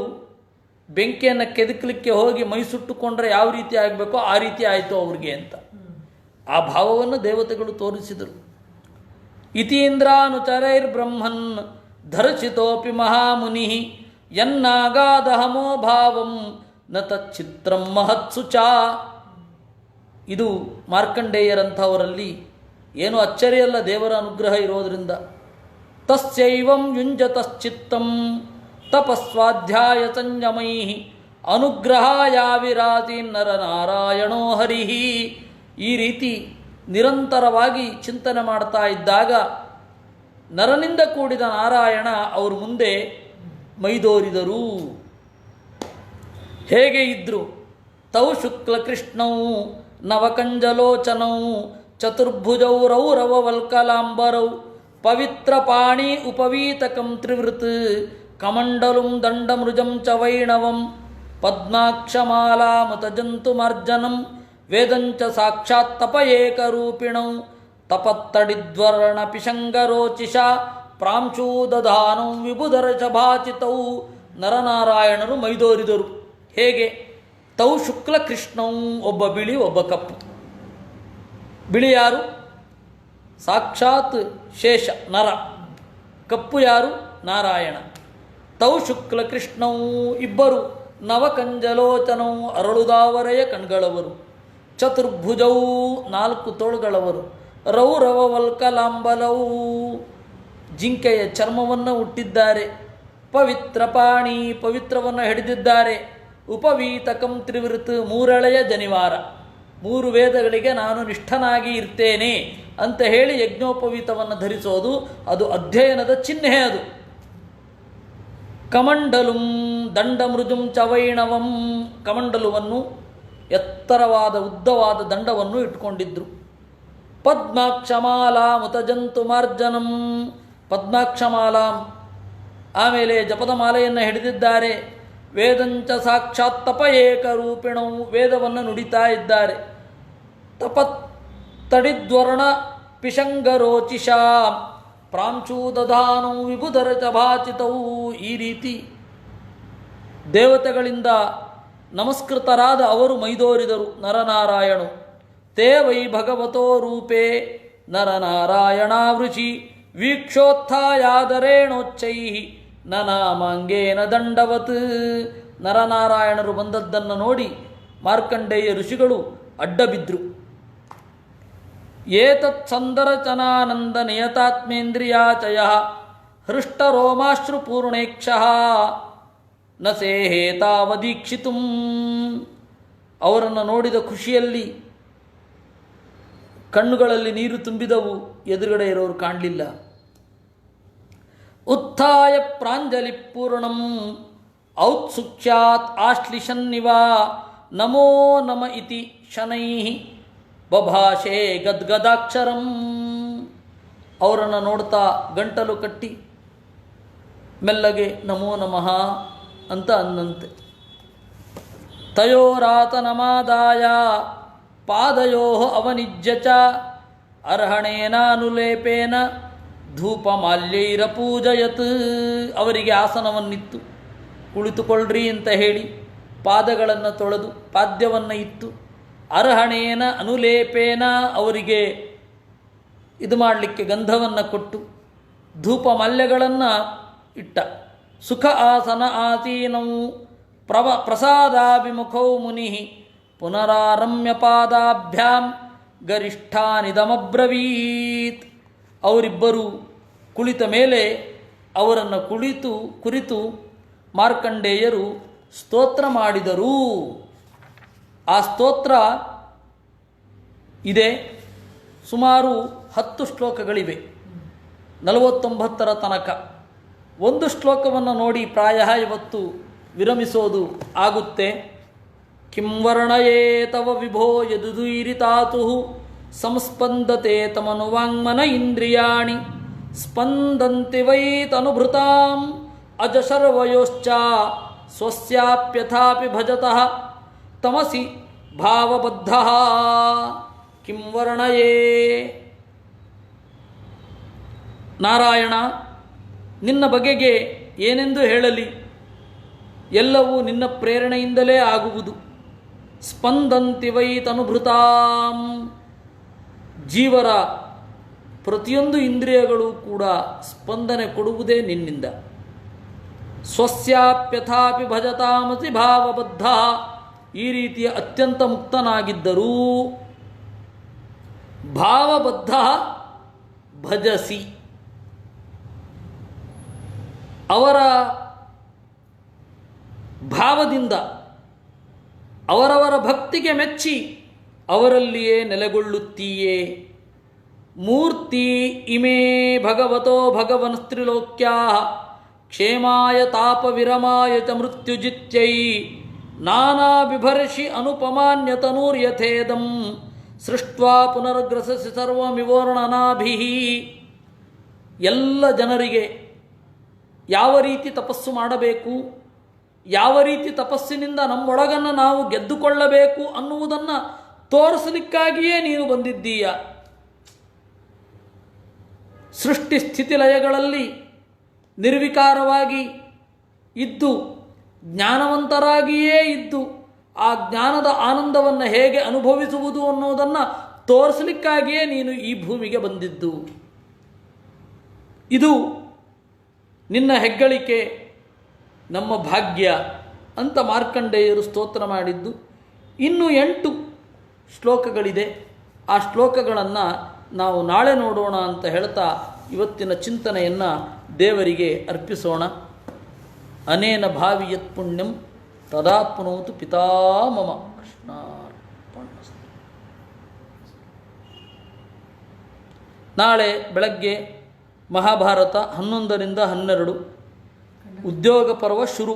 A: ಬೆಂಕಿಯನ್ನು ಕೆದಕಲಿಕ್ಕೆ ಹೋಗಿ ಮೈ ಸುಟ್ಟುಕೊಂಡ್ರೆ ಯಾವ ರೀತಿ ಆಗಬೇಕೋ ಆ ರೀತಿ ಆಯಿತು ಅವ್ರಿಗೆ ಅಂತ ಆ ಭಾವವನ್ನು ದೇವತೆಗಳು ತೋರಿಸಿದರು. ಇತೀಂದ್ರಾನುಚರೈರ್ಬ್ರಹ್ಮನ್ ಧರ್ಷಿತೋಪಿ ಮಹಾಮುನಿ ಯನ್ನಾಗಾದಹಮೋ ಭಾವಂ ನ ತಚ್ಚಿತ್ರಂ ಮಹತ್ಸುಚ. ಇದು ಮಾರ್ಕಂಡೇಯರಂಥವರಲ್ಲಿ ಏನೂ ಅಚ್ಚರಿಯಲ್ಲ, ದೇವರ ಅನುಗ್ರಹ ಇರೋದರಿಂದ. ತಸ್ಯೈವಂ ಯುಂಜತಶ್ಚಿತ್ತಂ ತಪಸ್ವಾಧ್ಯಾಯ ಸಂಯಮೈ ಅನುಗ್ರಹಾಯಾವಿರಾತಿ ನರನಾರಾಯಣೋ ಹರಿಃ. ಈ ರೀತಿ ನಿರಂತರವಾಗಿ ಚಿಂತನೆ ಮಾಡ್ತಾ ಇದ್ದಾಗ ನರನಿಂದ ಕೂಡಿದ ನಾರಾಯಣ ಅವ್ರ ಮುಂದೆ ಮೈದೋರಿದರು. ಹೇಗೆ ಇದ್ರು? ತೌ ಶುಕ್ಲಕೃಷ್ಣೌ ನವಕಂಜಲೋಚನೌ ಚತುರ್ಭುಜೌ ರೌರವವಲ್ಕಲಾಂಬರೌ ಪವಿತ್ರಪಾಣಿ ಉಪವೀತಕಂ ತ್ರಿವೃತ್ ಕಮಂಡಲುಂ ದಂಡಮೃಜಂ ಚ ವೈಣವಂ ಪದ್ಮಾಕ್ಷಮಾಲಾಮತಜಂತುಮಾರ್ಜನಂ ವೇದಂಚ ಸಾಕ್ಷಾತ್ ತಪ ಏಕರೂಪಿಣೌ ತಪತ್ತಡಿದ್ವರ್ಣ ಪಿಶಂಗರೋಚಿಷ ಪ್ರಾಂಶೂದಧಾನಂ ವಿಬುಧರಷಭಾಚಿತೌ ನರನಾರಾಯಣರು ಮೈದೋರಿದರು. ಹೇಗೆ? ತೌ ಶುಕ್ಲ ಕೃಷ್ಣೌ, ಒಬ್ಬ ಬಿಳಿ ಒಬ್ಬ ಕಪ್ಪು. ಬಿಳಿ ಯಾರು? ಸಾಕ್ಷಾತ್ ಶೇಷ ನರ. ಕಪ್ಪು ಯಾರು? ನಾರಾಯಣ. ತೌ ಶುಕ್ಲ ಕೃಷ್ಣೌ, ಇಬ್ಬರು. ನವಕಂಜಲೋಚನೌ, ಅರಳುದಾವರೆಯ ಕಣ್ಗಳವರು. ಚತುರ್ಭುಜೌ, ನಾಲ್ಕು ತೋಳುಗಳವರು. ರೌರವವಲ್ಕಲಾಂಬಲೌ, ಜಿಂಕೆಯ ಚರ್ಮವನ್ನು ಹುಟ್ಟಿದ್ದಾರೆ. ಪವಿತ್ರ ಪಾಣಿ, ಪವಿತ್ರವನ್ನು ಹಿಡಿದಿದ್ದಾರೆ. ಉಪವೀತಕಂ ತ್ರಿವೃತ್, ಮೂರಳೆಯ ಜನಿವಾರ. ಮೂರು ವೇದಗಳಿಗೆ ನಾನು ನಿಷ್ಠನಾಗಿ ಇರ್ತೇನೆ ಅಂತ ಹೇಳಿ ಯಜ್ಞೋಪವೀತವನ್ನು ಧರಿಸೋದು ಅದು ಅಧ್ಯಯನದ ಚಿಹ್ನೆ. ಅದು ಕಮಂಡಲುಂ ದಂಡಮೃಜುಂ ಚವೈಣವಂ, ಕಮಂಡಲುವನ್ನು ಎತ್ತರವಾದ ಉದ್ದವಾದ ದಂಡವನ್ನು ಇಟ್ಕೊಂಡಿದ್ರು. ಪದ್ಮಾಕ್ಷಮಾಲಾ ಮುತಜಂತು ಮಾರ್ಜನಂ, ಪದ್ಮಾಕ್ಷಮಾಲಾಂ, ಆಮೇಲೆ ಜಪದ ಮಾಲೆಯನ್ನು ಹಿಡಿದಿದ್ದಾರೆ. ವೇದಂಚ ಸಾಕ್ಷಾತ್ ತಪ ಏಕರೂಪಿಣೌ, ವೇದವನ್ನು ನುಡಿತಾ ಇದ್ದಾರೆ. ತಪತ್ ತಡಿದ್ವರ್ಣ ಪಿಶಂಗರೋಚಿಷಾ ಪ್ರಾಂಶೂದಧಾನೌ ವಿಬುಧರಚಭಾಚಿತೌ, ಈ ರೀತಿ ದೇವತೆಗಳಿಂದ ನಮಸ್ಕೃತರಾದ ಅವರು ಮೈದೋರಿದರು ನರನಾರಾಯಣು. ತೇ ವೈ ಭಗವತೋ ರೂಪೇ ನರನಾರಾಯಣಾವೃಷಿ ವೀಕ್ಷೋತ್ಥಾಯಾದರೇಣೋಚ್ಚೈ ನನಾಮಾಂಗೇನ ದಂಡವತ್. ನರನಾರಾಯಣರು ಬಂದದ್ದನ್ನು ನೋಡಿ ಮಾರ್ಕಂಡೇಯ ಋಷಿಗಳು ಅಡ್ಡಬಿದ್ರು. ಏತತ್ ಸಂದರಚನಾನಂದ ನಿಯತಾತ್ಮೇಂದ್ರಿಯಾಚಯ ಹೃಷ್ಟರೋಮಾಶ್ರುಪೂರ್ಣೇಕ್ಷಃ ನ ಸೇಹೇತಾವದೀಕ್ಷಿತು. ಅವರನ್ನು ನೋಡಿದ ಖುಷಿಯಲ್ಲಿ ಕಣ್ಣುಗಳಲ್ಲಿ ನೀರು ತುಂಬಿದವು. ಎದುರುಗಡೆ ಇರೋರು ಕಾಣಲಿಲ್ಲ. ಉತ್ಥಾಯ ಪ್ರಾಂಜಲಿ ಪೂರ್ಣಂ ಔತ್ಸುಕ್ಷ್ಯಾತ್ ಆಶ್ಲಿಷನ್ನಿವ ನಮೋ ನಮ ಇತಿ ಶನೈಃ ಬಭಾಷೆ ಗದ್ಗದಾಕ್ಷರಂ. ಅವರನ್ನು ನೋಡ್ತಾ ಗಂಟಲು ಕಟ್ಟಿ ಮೆಲ್ಲಗೆ ನಮೋ ನಮಃ ಅಂತ ಅನ್ನಂತೆ. ತಯೋರಾತನಮಾದಾಯ ಪಾದಯೋ ಅವನಿಜ್ಯ ಚ ಅರ್ಹಣೇನಾನುಲೇಪೇನ ಧೂಪಮಾಲ್ಯೈರಪೂಜಯತ್. ಅವರಿಗೆ ಆಸನವನ್ನಿತ್ತು, ಕುಳಿತುಕೊಳ್ಳ್ರಿ ಅಂತ ಹೇಳಿ ಪಾದಗಳನ್ನು ತೊಳೆದು ಪಾದ್ಯವನ್ನು ಇತ್ತು. ಅರ್ಹಣೇನ ಅನುಲೇಪೇನ, ಅವರಿಗೆ ಇದು ಮಾಡಲಿಕ್ಕೆ ಗಂಧವನ್ನು ಕೊಟ್ಟು ಧೂಪಮಾಲ್ಯಗಳನ್ನು ಇಟ್ಟ. ಸುಖ ಆಸನ ಆಸೀನೌ ಪ್ರಸಾದಾಭಿಮುಖೌ ಮುನಿ ಪುನರಾರಮ್ಯ ಪಾದಾಭ್ಯಾಂ ಗರಿಷ್ಠಾನಿದಮಬ್ರವೀತ್. ಅವರಿಬ್ಬರು ಕುಳಿತ ಮೇಲೆ ಅವರನ್ನು ಕುರಿತು ಮಾರ್ಕಂಡೇಯರು ಸ್ತೋತ್ರ ಮಾಡಿದರು. ಆ ಸ್ತೋತ್ರ ಇದೆ. ಸುಮಾರು 10 ಶ್ಲೋಕಗಳಿವೆ, 49 ತನಕ. ಒಂದು ಶ್ಲೋಕವನ್ನು ನೋಡಿ ಪ್ರಾಯ ಇವತ್ತು ವಿರಮಿಸೋದು ಆಗುತ್ತೆ. ಕಿಂ ವರ್ಣಯೇ ತವ ವಿಭೋ ಯದುದುಯಿರಿತಾತು ಸಂಸ್ಪಂದತೆ ತಮನುವಾಂಗ್ಮನ ಇಂದ್ರಿಯಾಣಿ ಸ್ಪಂದಂತಿ ವೈ ತನುಭೃತಾಂ ಅಜಶರ್ವಯೋಶ್ಚ ಸ್ವಸ್ಯಾಪ್ಯಥಾಪಿ ಭಜತಃ ತಮಸಿ ಭಾವಬದ್ಧಃ. ಕಿಂ ವರ್ಣಯೇ, ನಾರಾಯಣ ನಿನ್ನ ಬಗೆಗೆ ಏನೆಂದು ಹೇಳಲಿ? ಎಲ್ಲವೂ ನಿನ್ನ ಪ್ರೇರಣೆಯಿಂದಲೇ ಆಗುವುದು. ಸ್ಪಂದಂತಿ ವೈ ತನುಭೃತಾಂ, ಜೀವರ ಪ್ರತಿಯೊಂದು ಇಂದ್ರಿಯಗಳು ಕೂಡ ಸ್ಪಂದನೆ ಕೊಡುವುದೇ ನಿನ್ನಿಂದ. ಸ್ವಸ್ಯಾಪ್ಯಥಾಪಿ ಭಜತಾಮಸಿ ಭಾವಬದ್ಧ, ಈ ರೀತಿಯ ಅತ್ಯಂತ ಮುಕ್ತನಾಗಿದ್ದರೂ ಭಾವಬದ್ಧ ಭಜಸಿ, ಅವರ ಭಾವದಿಂದ ಅವರವರ ಭಕ್ತಿಗೆ ಮೆಚ್ಚಿ ಅವರಲ್ಲಿಯೇ ನೆಲೆಗೊಳ್ಳುತ್ತೀಯೇ. ಮೂರ್ತಿ ಇಮೇ ಭಗವತೋ ಭಗವನ್ಸ್ತ್ರಿಲೋಕ್ಯಾ ಕ್ಷೇಮಾಯ ತಾಪ ವಿರಮಾಯ ಚ ಮೃತ್ಯುಜಿತ್ಯೈ ನಾನಾ ಬಿಭರ್ಷಿ ಅನುಪಮಾನ್ಯತನೂರ್ಯಥೇದಂ ಸೃಷ್ಟ್ವಾ ಪುನರ್ಗ್ರಸಸಿ ಸರ್ವಮಿವೋರ್ಣನಾಭಿಃ. ಎಲ್ಲ ಜನರಿಗೆ ಯಾವ ರೀತಿ ತಪಸ್ಸು ಮಾಡಬೇಕು, ಯಾವ ರೀತಿ ತಪಸ್ಸಿನಿಂದ ನಮ್ಮೊಳಗನ್ನು ನಾವು ಗೆದ್ದುಕೊಳ್ಳಬೇಕು ಅನ್ನುವುದನ್ನು ತೋರಿಸಲಿಕ್ಕಾಗಿಯೇ ನೀನು ಬಂದಿದ್ದೀಯ. ಸೃಷ್ಟಿ ಸ್ಥಿತಿಲಯಗಳಲ್ಲಿ ನಿರ್ವಿಕಾರವಾಗಿ ಇದ್ದು ಜ್ಞಾನವಂತರಾಗಿಯೇ ಇದ್ದು ಆ ಜ್ಞಾನದ ಆನಂದವನ್ನು ಹೇಗೆ ಅನುಭವಿಸುವುದು ಅನ್ನೋದನ್ನು ತೋರಿಸಲಿಕ್ಕಾಗಿಯೇ ನೀನು ಈ ಭೂಮಿಗೆ ಬಂದಿದ್ದು. ಇದು ನಿನ್ನ ಹೆಗ್ಗಳಿಕೆ, ನಮ್ಮ ಭಾಗ್ಯ ಅಂತ ಮಾರ್ಕಂಡೇಯರು ಸ್ತೋತ್ರ ಮಾಡಿದ್ದು. ಇನ್ನೂ 8 ಶ್ಲೋಕಗಳಿದೆ. ಆ ಶ್ಲೋಕಗಳನ್ನು ನಾವು ನಾಳೆ ನೋಡೋಣ ಅಂತ ಹೇಳ್ತಾ ಇವತ್ತಿನ ಚಿಂತನೆಯನ್ನು ದೇವರಿಗೆ ಅರ್ಪಿಸೋಣ. ಅನೇನ ಭಾವಿ ಯತ್ ಪುಣ್ಯಂ ತದಾಪ್ನೋತು ಪಿತಾಮಮ. ಕೃಷ್ಣಾರ್ಪಣಮಸ್ತು. ನಾಳೆ ಬೆಳಗ್ಗೆ ಮಹಾಭಾರತ 11ರಿಂದ 12 ಉದ್ಯೋಗ ಪರ್ವ ಶುರು.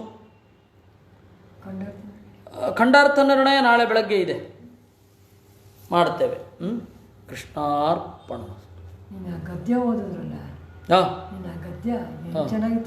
A: ಖಂಡಾರ್ಥ ನಿರ್ಣಯ ನಾಳೆ ಬೆಳಗ್ಗೆ ಇದೆ, ಮಾಡ್ತೇವೆ. ಕೃಷ್ಣಾರ್ಪಣ.
B: ನಿನ್ನ ಗದ್ಯ ಓದಿದ್ರಲ್ಲ,
A: ಹಾಂ,
B: ನಿನ್ನ ಗದ್ಯ ಚೆನ್ನಾಗಿತ್ತು.